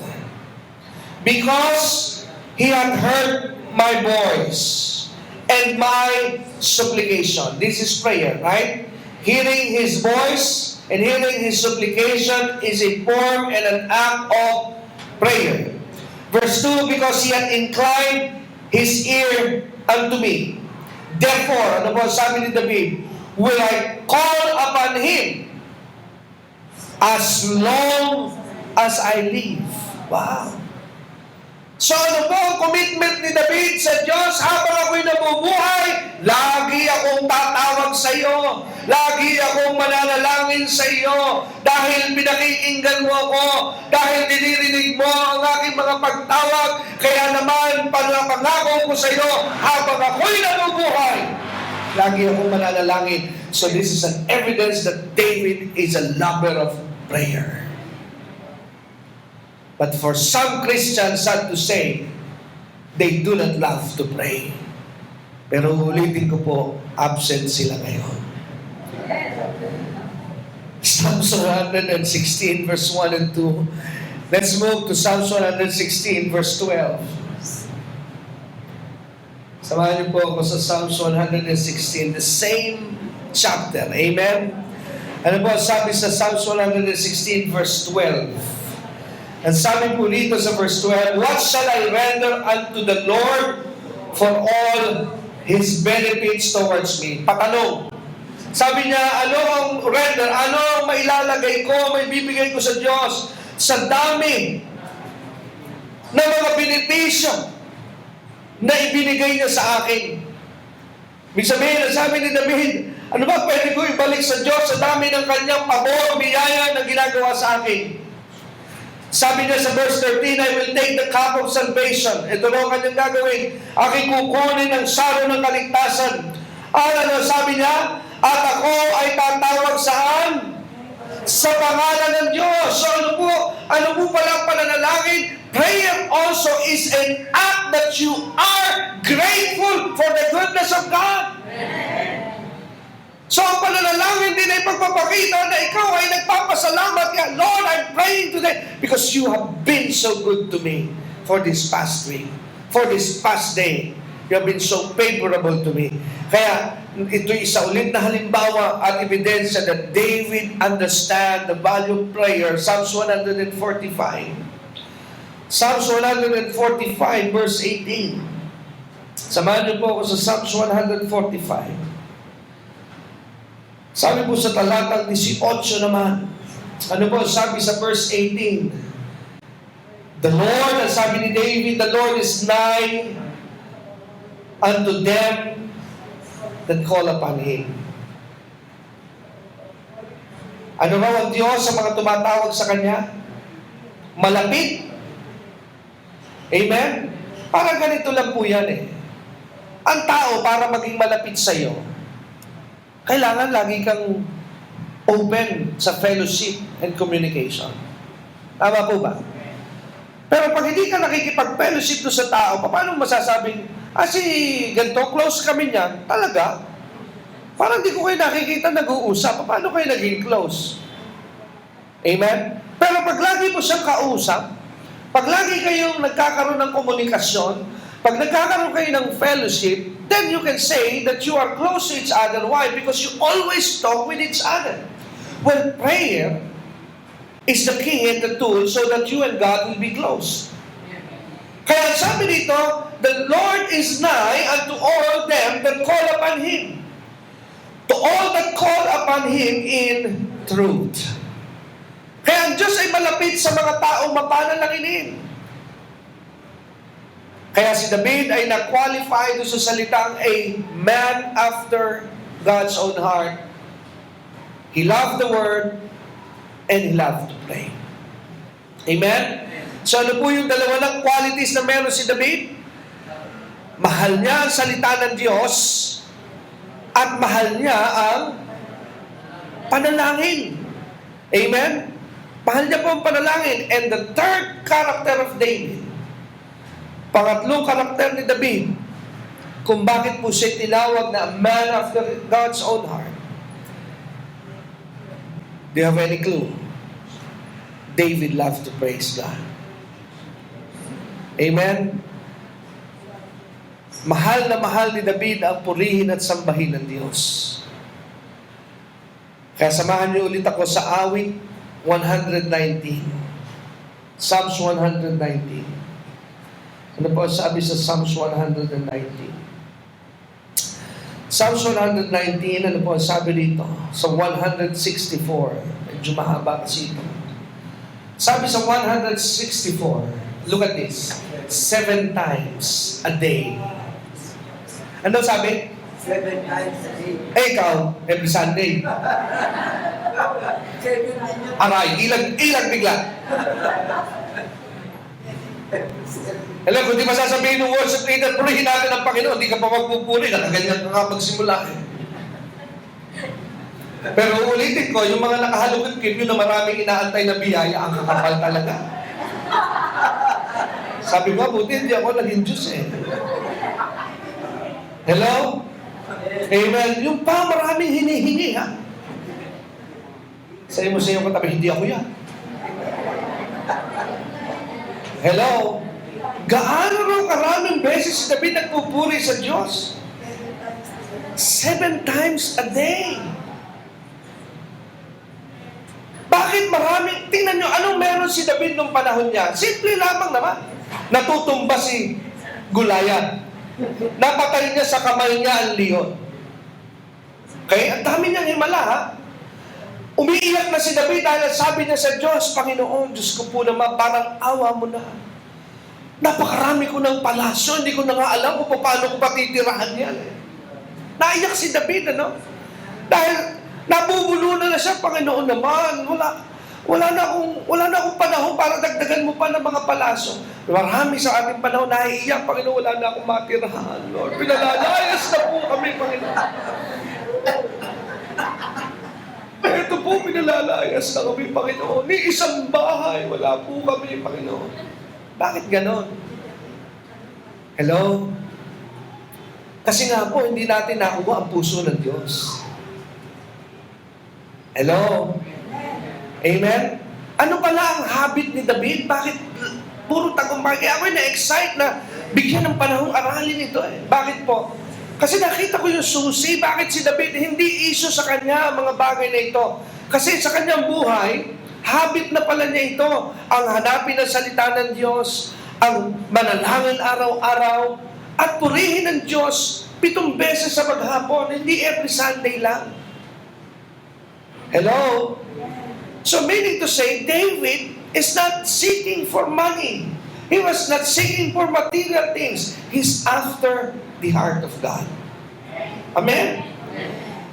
because He hath heard my voice and my supplication. This is prayer, right? Hearing His voice and hearing His supplication is a form and an act of prayer. Verse 2, because He hath inclined His ear unto me. Therefore, ano po sabi ni David? Will I call upon Him as long as I live? Wow! So ano po ang commitment ni David sa Diyos? Habang ako'y nabubuhay, lagi akong tatawag sa iyo. Lagi akong mananalangin sa iyo. Dahil pinakikinggan mo ako. Dahil dinirinig mo ang aking mga pagtawag. Kaya naman, pangako ko sa iyo, habang ako'y nabubuhay, lagi akong mananalangin. So this is an evidence that David is a lover of prayer. But for some Christians, sad to say, they do not love to pray. Pero ulitin ko po, absent sila ngayon. Psalms 116, verse 1 and 2. Let's move to Psalms 116, verse 12. Samahan niyo po ako sa Psalms 116, the same chapter. Amen? Ano po sabi sa Psalms 116, verse 12? And sabi po dito sa verse 12, what shall I render unto the Lord for all His benefits towards me? Patanong. Sabi niya, ano ang render? Ano ang mailalagay ko, may bibigay ko sa Diyos sa dami na mga benepisyo na ibinigay niya sa akin? Ibig sabihin, sabi ni David, ano ba pwede ko ibalik sa Diyos sa dami ng kanyang pabor, biyaya na ginagawa sa akin? Sabi niya sa verse 13, I will take the cup of salvation. Ito na ang kanyang gagawin. Aking kukunin ang saro ng kaligtasan. Ano sabi niya? At ako ay tatawag saan? Sa pangalan ng Diyos. So ano po pala ang pananalangin? Prayer also is an act that you are grateful for the goodness of God. So ang pananalangin din ay pagpapakita na ikaw ay nagpapasalamat ka. Lord, I'm praying today because you have been so good to me for this past week, for this past day. You have been so favorable to me. Kaya ito'y isa ulit na halimbawa at ebidensya that David understand the value of prayer. Psalms 145. Psalms 145 verse 18. Samahan niyo po ako sa Psalms 145. Sabi po sa talatang 18 naman, ano po sabi sa verse 18? The Lord, ang sabi ni David, the Lord is nigh unto them that call upon Him. Ano raw ang Diyos sa mga tumatawag sa Kanya? Malapit. Amen? Parang ganito lang po yan eh. Ang tao, para maging malapit sa iyo, kailangan lagi kang open sa fellowship and communication. Tama po ba? Pero pag hindi ka nakikipag-fellowship doon sa tao, paano masasabing, si ganito, close kami niyan? Talaga? Parang di ko kayo nakikita nag-uusap. Paano kayo naging close? Amen? Pero pag lagi mo siyang kausap, pag lagi kayong nagkakaroon ng komunikasyon, pag nagkakaroon kayo ng fellowship, then you can say that you are close to each other. Why? Because you always talk with each other. Well, prayer is the key and the tool so that you and God will be close. Kaya sabi dito, the Lord is nigh unto all them that call upon Him. To all that call upon Him in truth. Kaya ang Diyos ay malapit sa mga taong mapanalangin. Kaya si David ay na-qualify doon sa salitang a man after God's own heart. He loved the Word and he loved to pray. Amen? So ano po yung dalawa ng qualities na meron si David? Mahal niya ang salita ng Diyos at mahal niya ang panalangin. Amen? Mahal niya po ang panalangin. And the third character of David, pangatlong karakter ni David, kung bakit po siya tinawag na a man after God's own heart. Do you have any clue? David loved to praise God. Amen? Mahal na mahal ni David ang purihin at sambahin ng Diyos. Kaya samahan niyo ulit ako sa awit 119. Psalms 119. Ano po sabi sa Psalms 119? Psalms 119, ano po sabi dito? Sa 164. Medyo mahaba kasi ito. Sabi sa 164, look at this. 7 times a day. Ano sabi? 7 times a day. Ikaw, every Sunday. 7 Aray, ilag bigla. Alam, kung di masasabihin ng worship leader, purihin natin ang Panginoon, di ka pa magpupuri, nakaganyan ka nga magsimula. Pero ulitin ko, yung mga nakahalugod kip, yun na maraming inaantay na biyaya, ang kakapal talaga. Sabi ko, buti hindi ako naging Diyos eh. Hello? Amen. Yung pa maraming hinihingi ha. Sabi mo sa iyong katabi, hindi ako yan. Hello? Gaano raw karaming beses si David nagpupuri sa Diyos? 7 times a day. Bakit maraming? Tingnan nyo, anong meron si David nung panahon niya? Simple lamang naman. Natutumba si Goliath. Napatay niya sa kamay niya ang leon. Kaya ang dami niyang himala ha. Umiiyak na si David dahil sabi niya sa Diyos, Panginoon, Diyos ko po naman, parang awa mo na. Napakarami ko ng palasyo, hindi ko na nga alam kung paano ko patitirahan yan. Naiyak si David, ano? Dahil nabubulunan na siya, Panginoon naman, wala na akong panahon para dagdagan mo pa ng mga palasyo. Marami sa ating panahon naiiyak, Panginoon, wala na akong matirahan, Lord. Pinalalayas na po kami, Panginoon. Ito po, pinalalayas na kami, Panginoon. Ni isang bahay, wala po kami, Panginoon. Bakit ganon? Hello? Kasi nga po, hindi natin nakuha ang puso ng Diyos. Hello? Amen? Ano pala ang habit ni David? Bakit puro tagumpay? Kaya ako'y na-excite na bigyan ng panahong aralin ito eh. Bakit po? Kasi nakita ko yung susi. Bakit si David hindi issue sa kanya ang mga bagay na ito? Kasi sa kanyang buhay, habit na pala niya ito. Ang hanapin ng salita ng Diyos, ang manalangin araw-araw, at purihin ng Diyos 7 beses sa maghapon, hindi every Sunday lang. Hello? So meaning to say, David is not seeking for money. He was not seeking for material things. He's after the heart of God. Amen?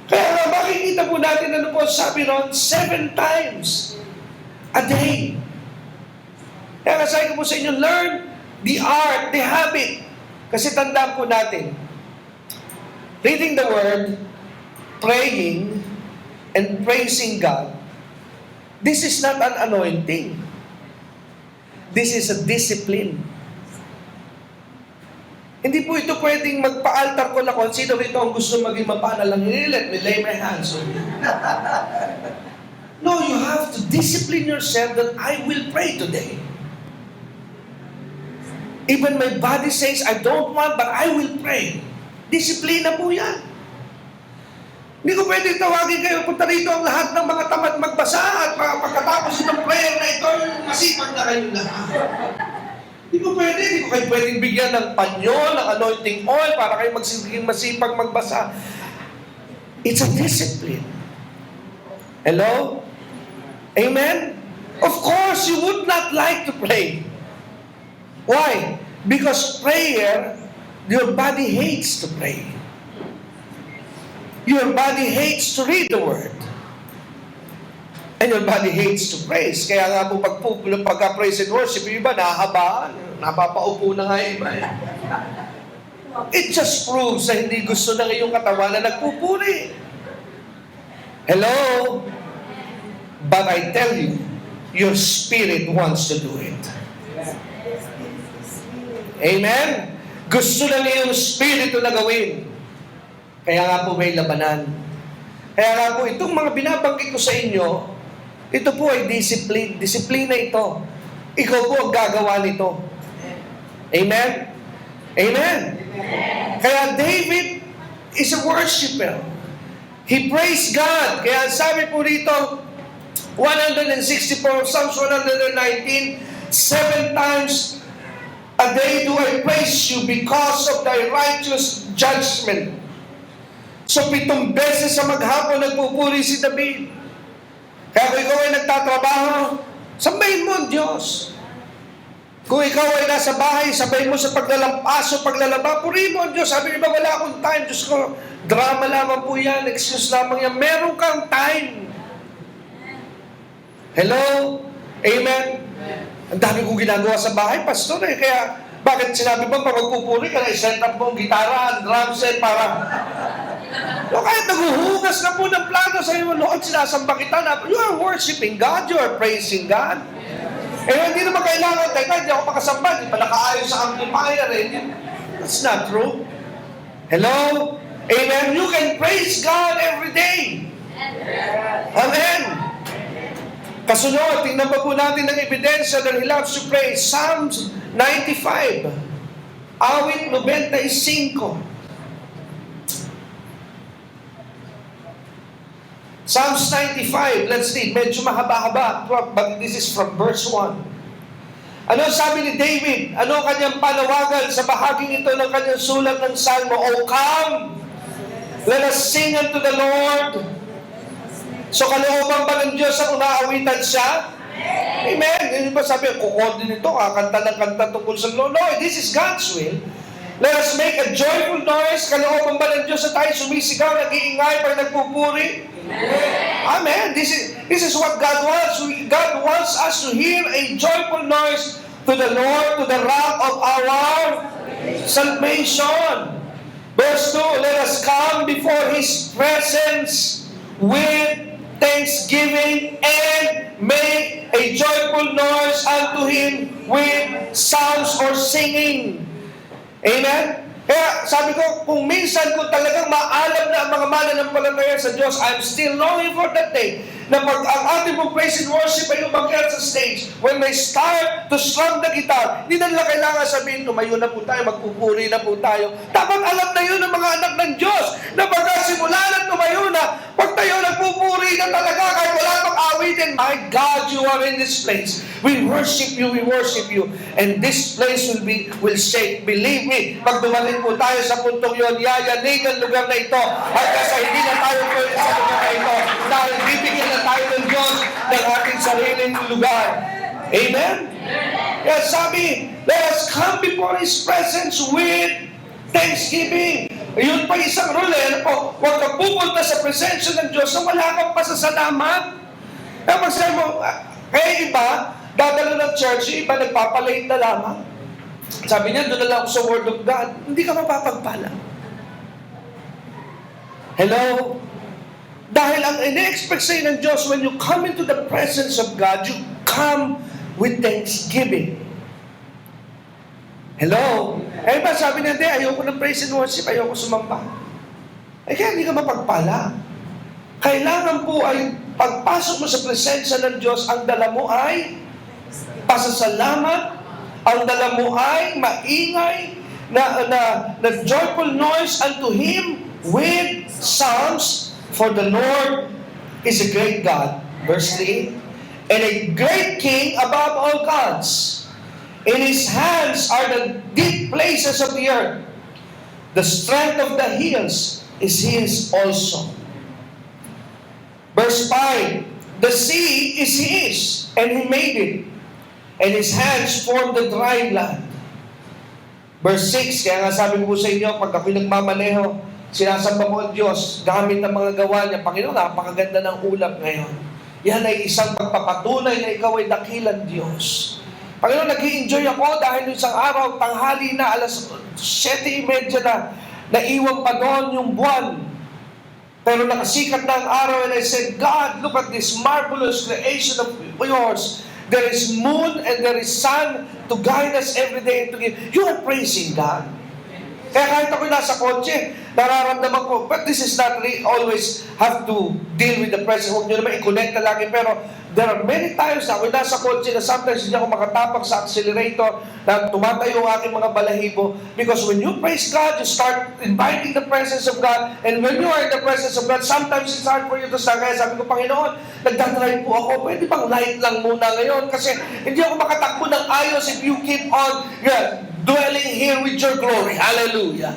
Kaya nga makikita po natin ano po sabi ron, 7 times a day. Kaya nga sabi ko po sa inyo, learn the art, the habit. Kasi tandaan po natin, reading the Word, praying, and praising God, this is not an anointing. This is a discipline. Hindi po ito pwedeng magpa-altar ko na kung sino rito ang gusto maging mapanalangin. Let me lay my hands on you. No, you have to discipline yourself that I will pray today. Even my body says, I don't want, but I will pray. Disiplina po yan. Hindi ko pwedeng tawagin kayo, punta rito ang lahat ng mga tamad magbasa at pagkatapos ng prayer na ito, masipag na kayo lahat. Hindi ko kayo pwedeng bigyan ng panyo, ng anointing oil para kayo magsiging masipag magbasa. It's a discipline. Hello? Amen? Of course, you would not like to pray. Why? Because prayer, your body hates to pray. Your body hates to read the Word. And your body hates to praise. Kaya nga po pagka-praise and worship, yung iba nahahabaan. Napapaupo na nga yung iba. It just proves na hindi gusto ng iyong katawan na nagpupuri. Hello? But I tell you, your spirit wants to do it. Amen? Gusto ng iyong spirito na gawin. Kaya nga po may labanan. Kaya nga po itong mga binabanggit ko sa inyo, ito po ay discipline. Disiplina ito. Ikaw po ang gagawa nito. Amen? Amen? Kaya David is a worshiper. He praised God. Kaya sabi po rito, 164, Psalms 119, 7 times a day do I praise you because of thy righteous judgment. So 7 beses sa maghapon nagpupuri si David. Kaya kung ikaw ay nagtatrabaho, sambahin mo ang Diyos. Kung ikaw ay nasa bahay, sabahin mo sa paglalampaso, paglalaba, purihin mo ang Diyos. Sabi niya, wala akong time. Diyos ko, drama lamang po yan, excuse lamang yan. Meron kang time. Hello? Amen? Ang dami kong ginagawa sa bahay, pastor eh. Kaya, bakit sinabi mo, pag magpupuri ka na, i-set up mo ang gitara, ang drum set, para... No, kahit naghuhugas na po ng plato sa iyo, Lord, sinasamba kita na, you are worshiping God, you are praising God. Eh, hindi naman kailangan, teka, hindi ako makasamba, hindi pa nakaayos sa amplifier, eh. That's not true. Hello? Amen? You can praise God every day. Amen? Kasunod, tingnan pa po natin ng ebidensya that He loves to pray. Psalms 95, awit 95. Psalms 95, let's read. Medyo mahaba-haba, but this is from verse 1. Ano sabi ni David? Ano kanyang panawagan sa bahaging ito ng kanyang sulat ng Salmo? O come, let us sing unto the Lord. So kalooban ba ng Diyos ang unaawitan siya? Amen. Hindi ba sabi, kukordin ito, kakanta ng kanta tungkol sa Lord? No, this is God's will. Let us make a joyful noise. Kalooban ba ng Diyos na tayo sumisigaw, nag-iingay pag nagpupuri? Amen. This is what God wants. God wants us to hear a joyful noise to the Lord, to the rock of our salvation. Verse 2, let us come before His presence with thanksgiving and make a joyful noise unto Him with psalms or singing. Amen? Kaya sabi ko, kung minsan kung talagang maalam na ang mga mananampalataya sa Diyos, I'm still longing for that day na pag ang ating pong praise and worship ay umakyat sa stage, when they start to strum the guitar, hindi na nila kailangan sabihin, tumayo na po tayo, magpupuri na po tayo. Dapat alam na yun ng mga anak ng Diyos na pagkasimula na tumayo na, pag tayo nagpupuri na talaga kahit wala pang awitin, my God, you are in this place. We worship you, and this place will shake. Believe me, pag dumating po tayo sa puntong yon, yayanig ang lugar na ito hanggang sa hindi na tayo pwede sa lugar na ito dahil bibigyan na tayo ng Diyos ng ating sariling lugar. Amen? Kaya sabi, let us come before His presence with thanksgiving. Yun pa isang rule, huwag ka pupunta sa presensya ng Diyos na wala kang pasasalamat. Kaya magsabi mo, kaya iba, dadalo ng church, yung iba nagpapalate na lamang. Sabi niya, doon na lang ako sa Word of God. Hindi ka mapapagpala. Hello? Dahil ang ine-expect sa'yo ng Diyos, when you come into the presence of God, you come with thanksgiving. Hello? Eh ba, sabi niya, hindi, ayoko ng praise and worship, ayoko sumamba. Eh kaya hindi ka mapagpala. Kailangan po ay pagpasok mo sa presensya ng Diyos, ang dala mo ay pasasalamat, ang dala mo ay maingay na joyful noise unto Him with psalms, for the Lord is a great God. Verse 3, and a great King above all gods. In His hands are the deep places of the earth. The strength of the hills is His also. Verse 5, the sea is His, and He made it, and His hands formed the dry land. Verse 6, kaya nga sabi ko sa inyo, pag ako'y nagmamaneho, sinasamba mo ang Diyos, gamit ang mga gawa niya. Panginoon, napakaganda ng ulap ngayon. Yan ay isang pagpapatunay na ikaw ay dakilang Diyos. Panginoon, nag-i-enjoy ako dahil isang araw, tanghali na, alas 7:30 na, naiwan pa doon yung buwan. Pero nakasikat na ang araw, and I said, God, look at this marvelous creation of yours. There is moon and there is sun to guide us every day and to give. You are praising God. Kaya kahit ako nasa kotse, nararamdaman ko, but this is not really always have to deal with the presence. Huwag nyo naman i-connect na lagi. Pero there are many times na ako nasa kotse na sometimes hindi ako makatapak sa accelerator na tumatayo ang aking mga balahibo. Because when you praise God, you start inviting the presence of God. And when you are in the presence of God, sometimes it's hard for you to start. Kaya sabi ko, Panginoon, nagdadrive po ako. Pwede bang light lang muna ngayon? Kasi hindi ako makatakbo ng ayos if you keep on dwelling here with your glory. Hallelujah.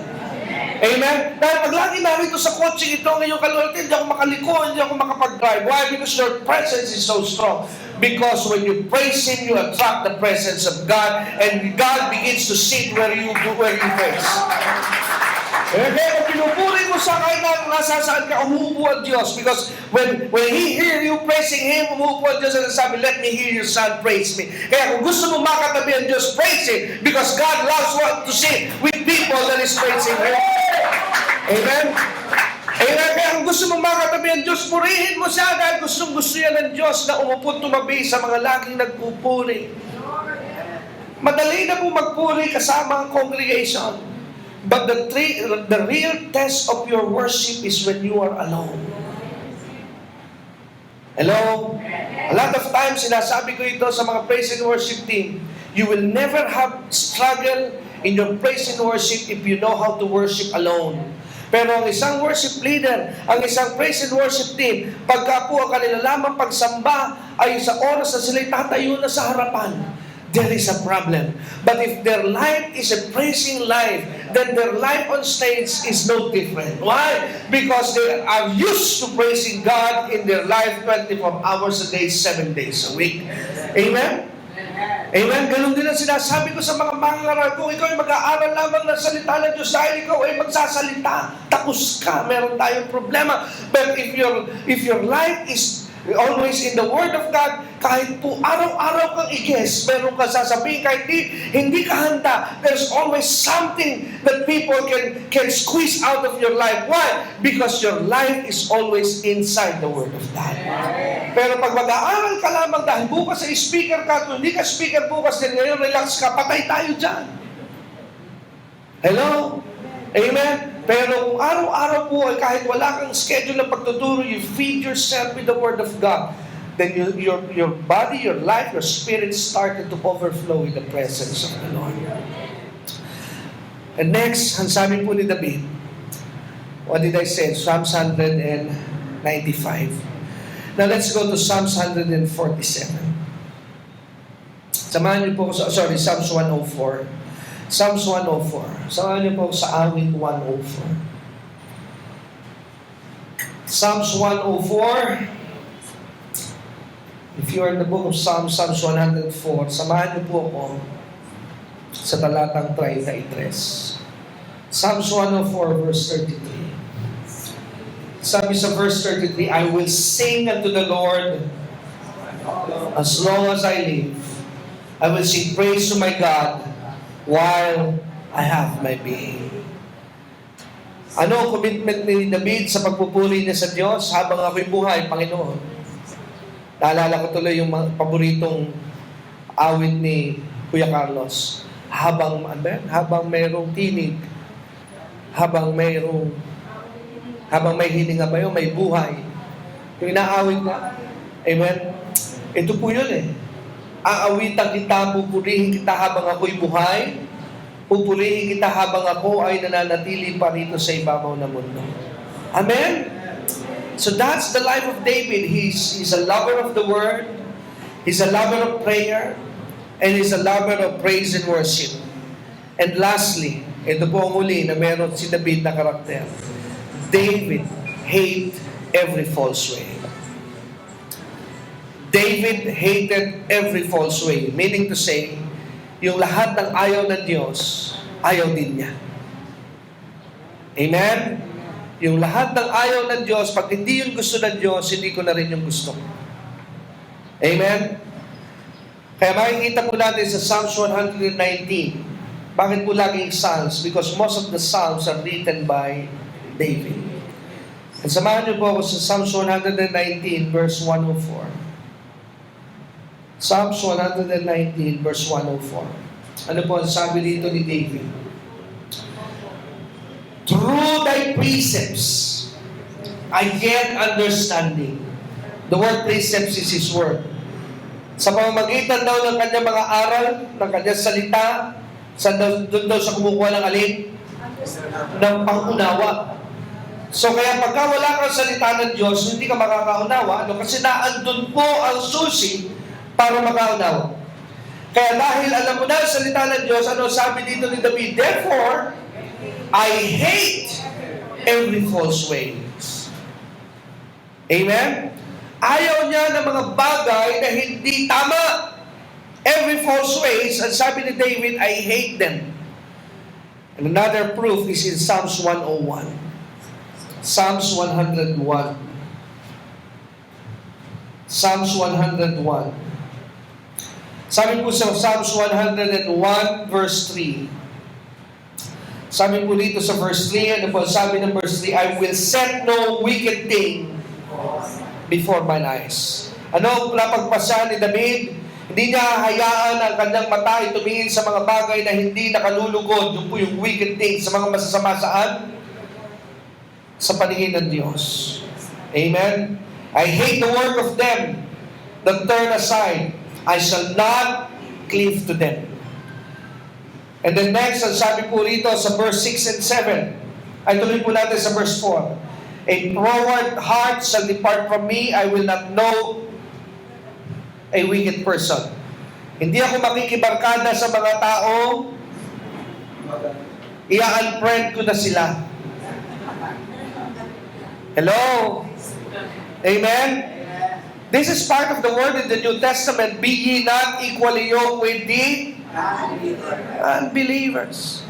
Amen? Dahil pag lagi narito sa kotse ito, ngayong kalulati, hindi ako makaliko, hindi ako makapag-drive. Why? Because your presence is so strong. Because when you praise Him, you attract the presence of God, and God begins to sit where you praise. Kaya kung pinupuri mo sa kahit na nasasaan ka, umuupo ang Diyos. Because when He hear you praising Him, umuupo ang Diyos and sabi, let me hear your son praise me. Kaya kung gusto mo makatabi ang Diyos, praise Him. Because God loves what to see with people that is praising Him. Amen? Amen? Kaya kung gusto mo makatabi ang Diyos, purihin mo siya dahil gusto yan ng Diyos na umupo tumabi sa mga laging nagpupuri. Madali na po magpuri kasama ang congregation. But the real test of your worship is when you are alone. Hello? A lot of times, sinasabi ko ito sa mga praise and worship team, you will never have struggle in your praise and worship if you know how to worship alone. Pero ang isang worship leader, ang isang praise and worship team, pagka po ang kanila lamang pagsamba ay sa oras na sila'y tatayo na sa harapan, there is a problem. But if their life is a praising life, then their life on stage is no different. Why? Because they are used to praising God in their life 24 hours a day, 7 days a week. Amen? Amen? Ganun din ang sinasabi ko sa mga mangaral. Kung ikaw ay mag-aaral lamang ng salita ng Diyos dahil ikaw ay magsasalita, tapos ka, meron tayong problema. But if your life is always in the Word of God, kahit po araw-araw kang i-guess, meron kang sasabihin, kahit hindi ka handa, there's always something that people can squeeze out of your life. Why? Because your life is always inside the Word of God. Pero pag mag-aaral ka lamang dahil bukas ay speaker ka, kung hindi ka speaker bukas, din ngayon relax ka, patay tayo dyan. Hello? Amen? Pero kung araw-araw po ay kahit wala kang schedule ng pagtuturo, you feed yourself with the Word of God, then your body, your life, your spirit started to overflow with the presence of the Lord. And next, ang sabi po ni David, what did I say? Psalms 195. Now let's go to Psalms 147. Samahan niyo po ko Psalms 104. Psalms 104. Samahan niyo po sa awit 104. Psalms 104. If you are in the book of Psalms, Psalms 104, samahan niyo po ako sa talatang 33. Psalms 104 verse 33. Sabi sa verse 33, I will sing unto the Lord as long as I live. I will sing praise to my God while I have my being. Ano ang commitment ni David sa pagpupuri niya sa Diyos habang ako'y buhay, Panginoon? Naalala ko tuloy yung paboritong awit ni Kuya Carlos. Habang mayroong tinig, habang may hininga pa yun, may buhay. Yung inaawit na, amen? Ito po yun eh. Aawitan kita, pupurihin kita habang ako'y buhay. Pupurihin kita habang ako ay nananatili pa rito sa ibabaw ng mundo. Amen? So that's the life of David. He's a lover of the Word. He's a lover of prayer. And he's a lover of praise and worship. And lastly, ito po ang uli na meron si David na karakter. David hate every false way. David hated every false way. Meaning to say, yung lahat ng ayaw ng Diyos, ayaw din niya. Amen? Yung lahat ng ayaw ng Diyos, pag hindi yung gusto ng Diyos, hindi ko na rin yung gusto. Amen? Kaya makikita po natin sa Psalms 119. Bakit po laging Psalms? Because most of the Psalms are written by David. And samahan niyo po ako sa Psalms 119 verse 104. Psalms 119 verse 104. Ano po ang sabi dito ni David? Through thy precepts, I get understanding. The word precepts is His word. Sa pamamagitan daw ng kanyang mga aral, ng kanyang salita, doon daw sa kumukuha ng alin? Ng pangunawa. So kaya pagka wala kang salita ng Diyos, hindi ka makakaunawa. Kasi naandun po ang susi para makaunawa. Kaya dahil alam mo na ang salita ng Diyos, ano sabi dito ni David? Therefore, I hate every false way. Amen? Ayaw niya ng mga bagay na hindi tama. Every false ways, and sabi ni David, I hate them. And another proof is in Psalms 101. Psalms 101. Psalms 101. Sabi po sa Psalms 101 verse 3. Sabi po dito sa verse 3, ano po sabi ng verse 3, I will set no wicked thing before mine eyes. Ano ang napagpasya ni David? Hindi niya hayaan ang kanyang mata ay tumingin sa mga bagay na hindi nakalulugod. Yung po yung wicked things, sa mga masasama saan? Sa paningin ng Diyos. Amen? I hate the work of them that turn aside. I shall not cleave to them. And then next, ang sabi po rito sa verse 6 and 7. Ay tuloy po natin sa verse 4. A froward heart shall depart from me. I will not know a wicked person. Hindi ako makikibarkada sa mga tao. I-unfriend ko na sila. Hello? Amen? This is part of the word in the New Testament. Be ye not equally yoked with the unbelievers.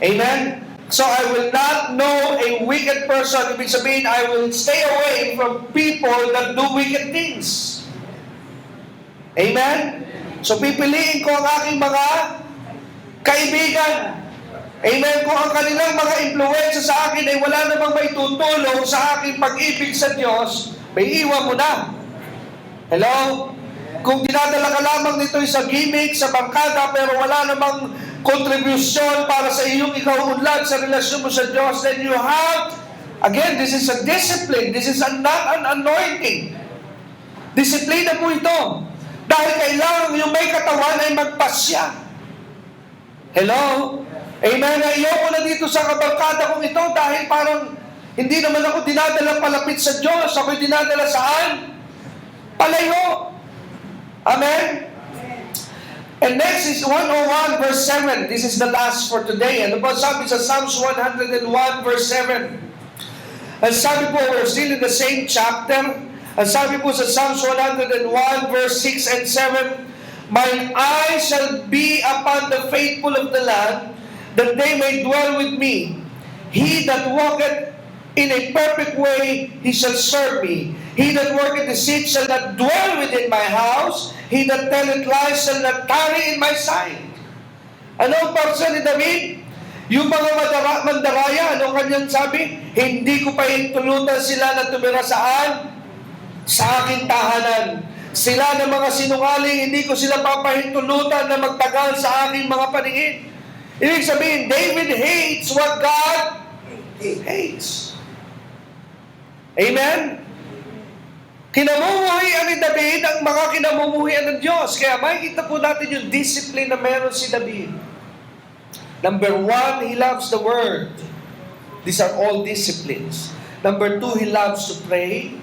Amen? So I will not know a wicked person. Ibig sabihin, I will stay away from people that do wicked things. Amen? So pipiliin ko ang aking mga kaibigan. Amen? Kung ang kanilang mga influensya sa akin ay wala namang may tutulong sa aking pag-ibig sa Diyos, may iwan mo na. Hello? Kung dinadala ka lamang nito sa gimmick, sa bangkada, pero wala namang kontribusyon para sa iyong ikaw unlad sa relasyon mo sa Diyos, then you have, again, this is a discipline. This is not an anointing. Disiplina po ito. Dahil kailangan yung may katawan ay magpasya. Hello? Amen? Ayoko na dito sa kabarkada kong ito dahil parang hindi naman ako dinadala palapit sa Diyos. Ako'y dinadala saan? Palayo. Amen? And next is 101 verse 7. This is the last for today. Ano po sabi sa Psalms 101 verse 7? And sabi po, we're still in the same chapter. Ang sabi po sa Psalms 101 verse 6 and 7, "Mine eye shall be upon the faithful of the land, that they may dwell with me. He that walketh in a perfect way, he shall serve me. He that worketh deceit shall not dwell within my house. He that telleth lies shall not tarry in my sight." Ano ang parsa ni David? Yung mga mandaraya, ano kanyang sabi? "Hindi ko pa hintulutan sila na tumira saan? Sa aking tahanan. Sila na mga sinungaling, hindi ko sila papahintulutan na magtagal sa aking mga paningin." Ibig sabihin, David hates what God hates. Amen? Kinamumuhian ni David ang mga kinamumuhian ng Diyos. Kaya makikita po natin yung discipline na meron si David. Number 1, he loves the Word. These are all disciplines. Number 2, he loves to pray.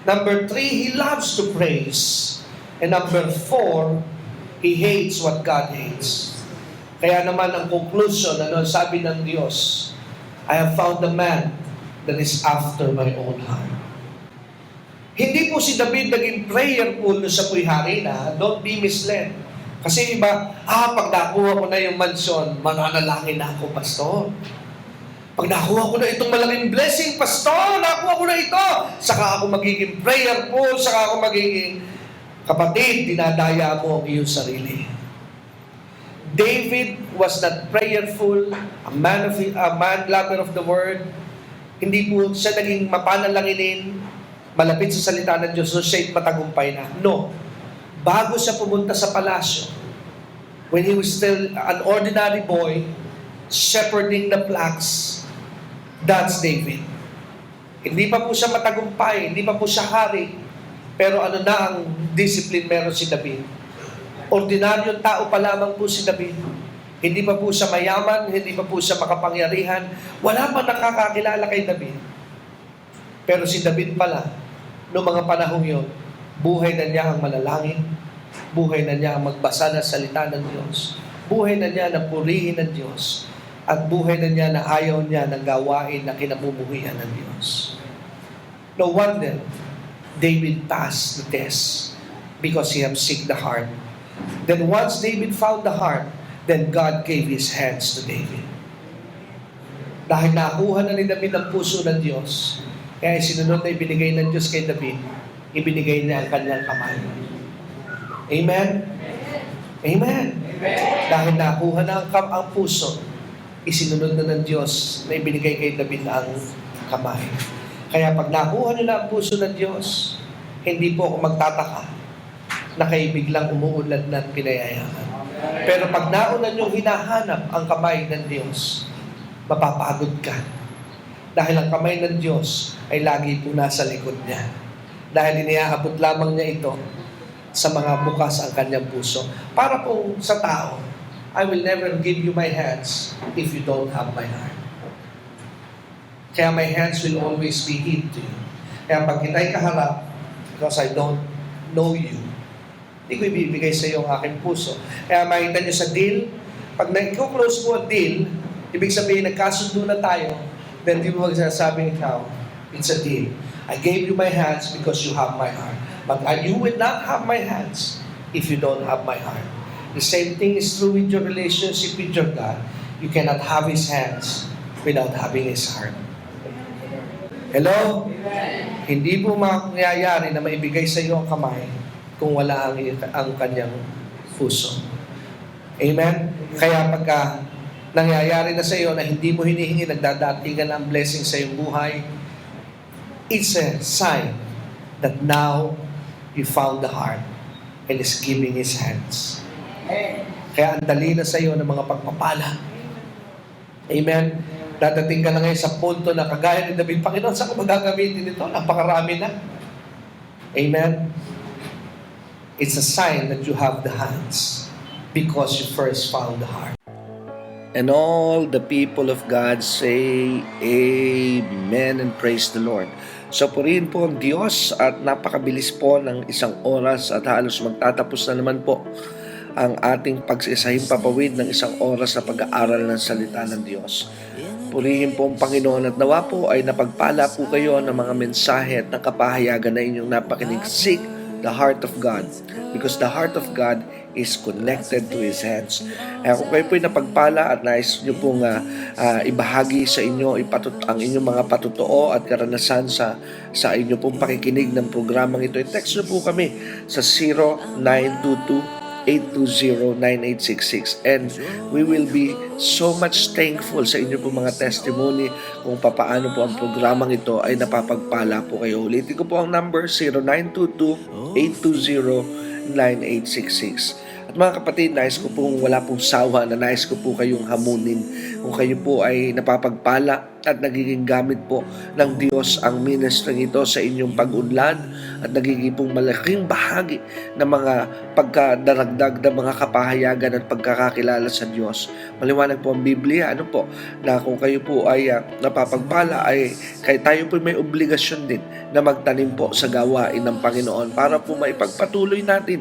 Number 3, he loves to praise. And number 4, he hates what God hates. Kaya naman ang conclusion, sabi ng Diyos, "I have found a man that is after my own heart." Hindi po si David naging prayerful no siya po'y hari na. Don't be misled. Kasi iba, pag nakuha ko na yung mansyon, mananalangin na ako, pastor. Pag nakuha ko na itong malaking blessing, pastor, nakuha ko na ito, saka ako magiging prayerful, saka ako magiging, kapatid, dinadaya mo ang iyong sarili. David was not prayerful, a man lover of the word. Hindi po siya naging mapanalanginin, malapit sa salita ng Diyos, so siya'y matagumpay na. No. Bago siya pumunta sa palasyo, when he was still an ordinary boy, shepherding the flocks, that's David. Hindi pa po siya matagumpay, hindi pa po siya hari, pero ano na ang discipline meron si David. Ordinaryong tao pa lamang po si David. Hindi pa po siya mayaman, hindi pa po siya makapangyarihan, wala pa nakakakilala kay David. Pero si David pala, noong mga panahong yun, buhay na niya ang manalangin, buhay na niya ang magbasa ng salita ng Diyos, buhay na niya na purihin ng Diyos, at buhay na niya na ayaw niya ng gawain na kinamumuhian ng Diyos. No wonder David passed the test, because he have seek the heart. Then once David found the heart, then God gave His hands to David. Dahil nakuha na ni David ang puso ng Diyos, kaya sinunod na ibinigay ng Diyos kay David, ibinigay niya ang kanyang kamay. Amen? Amen? Dahil nakuha na ang puso, isinunod na ng Diyos na ibinigay kay David ang kamay. Kaya pag nakuha nila ang puso ng Diyos, hindi po ako magtataka na kayo biglang umuunlad ng pinayayaman. Pero pag nauna niyong hinahanap ang kamay ng Diyos, mapapagod ka. Dahil ang kamay ng Diyos ay lagi po nasa likod niya. Dahil iniaabot lamang niya ito sa mga bukas ang kanyang puso. Para pong sa tao, I will never give you my hands if you don't have my heart. Kaya my hands will always be hid to you. Kaya pag kita'y kaharap, because I don't know you, hindi ko ibibigay sa iyo ang aking puso. Kaya makita niyo sa deal, pag nag-close mo ang deal, ibig sabihin nagkasundo na tayo, then di mo magsasabing ikaw, it's a deal. I gave you my hands because you have my heart. But you will not have my hands if you don't have my heart. The same thing is true with your relationship with your God. You cannot have His hands without having His heart. Hello? Hindi po mangyayari na maibigay sa iyo ang kamay kung wala ang kanyang puso. Amen? Kaya pagka nangyayari na sa iyo na hindi mo hinihingi, nagdadatingan ang blessing sa iyong buhay, it's a sign that now you found the heart and is giving His hands. Kaya ang dali na sa iyo ng mga pagpapala. Amen? Dadating ka na ngayon sa punto na kagaya ni David, Panginoon, saan ko magagamitin ito? Napakarami na. Amen? It's a sign that you have the hands because you first found the heart. And all the people of God say, Amen and praise the Lord. So purihin po ang Diyos at napakabilis po ng isang oras at halos magtatapos na naman po ang ating pagsisahing papawid ng isang oras na pag-aaral ng salita ng Diyos. Purihin po ang Panginoon at nawa po ay napagpala po kayo ng mga mensahe at ng kapahayagan na inyong napakinig. Seek the heart of God because the heart of God is connected to His hands. Kung kayo po'y napagpala at nais nyo pong ibahagi sa inyo ang inyong mga patotoo at karanasan sa inyo pong pakikinig ng programang ito, i-text nyo po kami sa 0922-820-9866 and we will be so much thankful sa inyo po mga testimony kung papaano po ang programang ito ay napapagpala po kayo. Ulitin ko po ang number 0922-820-9866. At mga kapatid, nais ko pong wala pong sawa na nais ko po kayong hamunin kung kayo po ay napapagpala at nagiging gamit po ng Diyos ang ministry ito sa inyong pag-unlad at nagiging pong malaking bahagi ng mga pagkadaragdag ng mga kapahayagan at pagkakakilala sa Diyos. Maliwanag po ang Biblia, na kung kayo po ay napapagpala ay tayo po may obligasyon din na magtanim po sa gawain ng Panginoon para po maipagpatuloy natin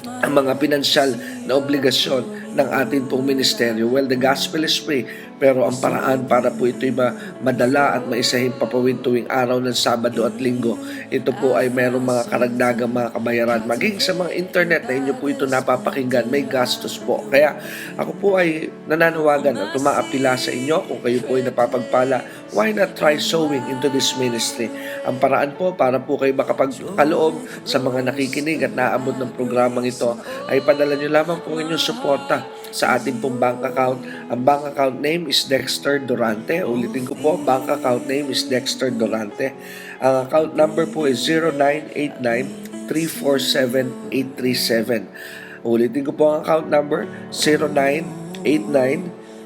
ang mga pinansyal na obligasyon ng atin pong ministeryo. Well, the gospel is free, pero ang paraan para po ito'y madala at maisahin papawid tuwing araw ng Sabado at Linggo, ito po ay mayroong mga karagdagang mga kabayaran. Maging sa mga internet na inyo po ito napapakinggan, may gastos po. Kaya ako po ay nananawagan at tumaapila sa inyo kung kayo po ay napapagpala, why not try sowing into this ministry? Ang paraan po para po kayo makapagkaloob sa mga nakikinig at naabot ng programang ito ay padala nyo lamang po inyong suporta sa ating pong bank account. Ang bank account name is Dexter Durante. Ulitin ko po, bank account name is Dexter Durante. Ang account number po is 0989-347-837. Ulitin ko po ang account number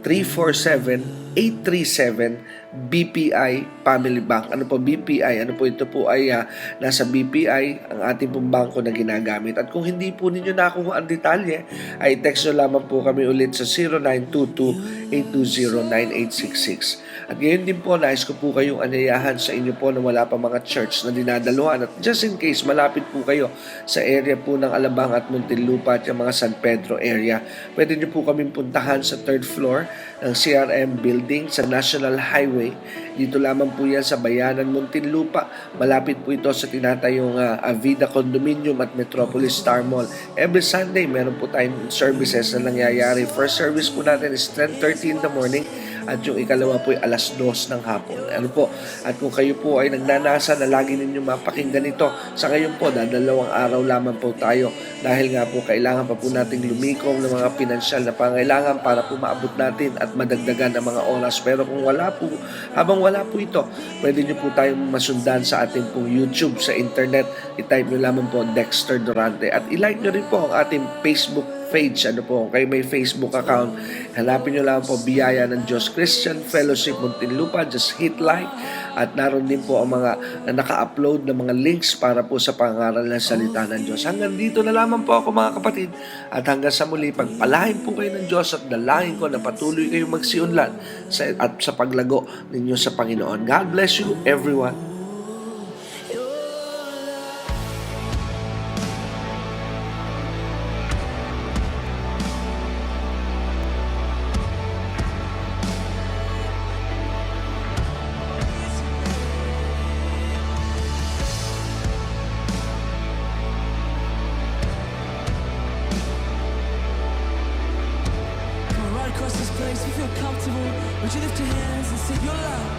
0989-347-837 BPI Family Bank. Ano po BPI? Ano po ito po ay nasa BPI ang ating pong bangko na ginagamit. At kung hindi po ninyo nakuha ang detalye, ay text nyo lamang po kami ulit sa 0922-820-9866. At ngayon din po, nais ko po kayong anyayahan sa inyo po na wala pa mga church na dinadaluhan. At just in case, malapit po kayo sa area po ng Alabang at Muntinlupa at yung mga San Pedro area, pwede nyo po kaming puntahan sa 3rd floor ng CRM building sa National Highway. Dito lamang po yan sa Bayanan, Muntinlupa. Malapit po ito sa tinatayong Avida Condominium at Metropolis Star Mall. Every Sunday, meron po tayong services na nangyayari. First service po natin is 10:30 in the morning at yung ikalawa po ay alas 2 ng hapon. At kung kayo po ay nagnanasa na lagi ninyo mapakinggan ito, sa ngayon po, dadalawang araw lamang po tayo dahil nga po kailangan pa po nating lumikom ng mga pinansyal na pangailangan para po maabot natin at madagdagan ang mga oras. Pero kung habang wala po ito, pwede nyo po tayong masundan sa ating pong YouTube, sa internet. I-type nyo lamang po Dexter Durante at i-like nyo rin po ang ating Facebook page. Kung kayo may Facebook account, hanapin nyo lang po Biyaya ng Diyos Christian Fellowship Muntinlupa. Just hit like at naroon din po ang mga naka-upload na mga links para po sa pangaral ng salita ng Diyos. Hanggang dito na lamang po ako mga kapatid at hanggang sa muli, pagpalain po kayo ng Diyos at dalangin ko na patuloy kayong magsiunlad at sa paglago ninyo sa Panginoon. God bless you everyone. Across this place, you feel comfortable. Would you lift your hands and sing your love?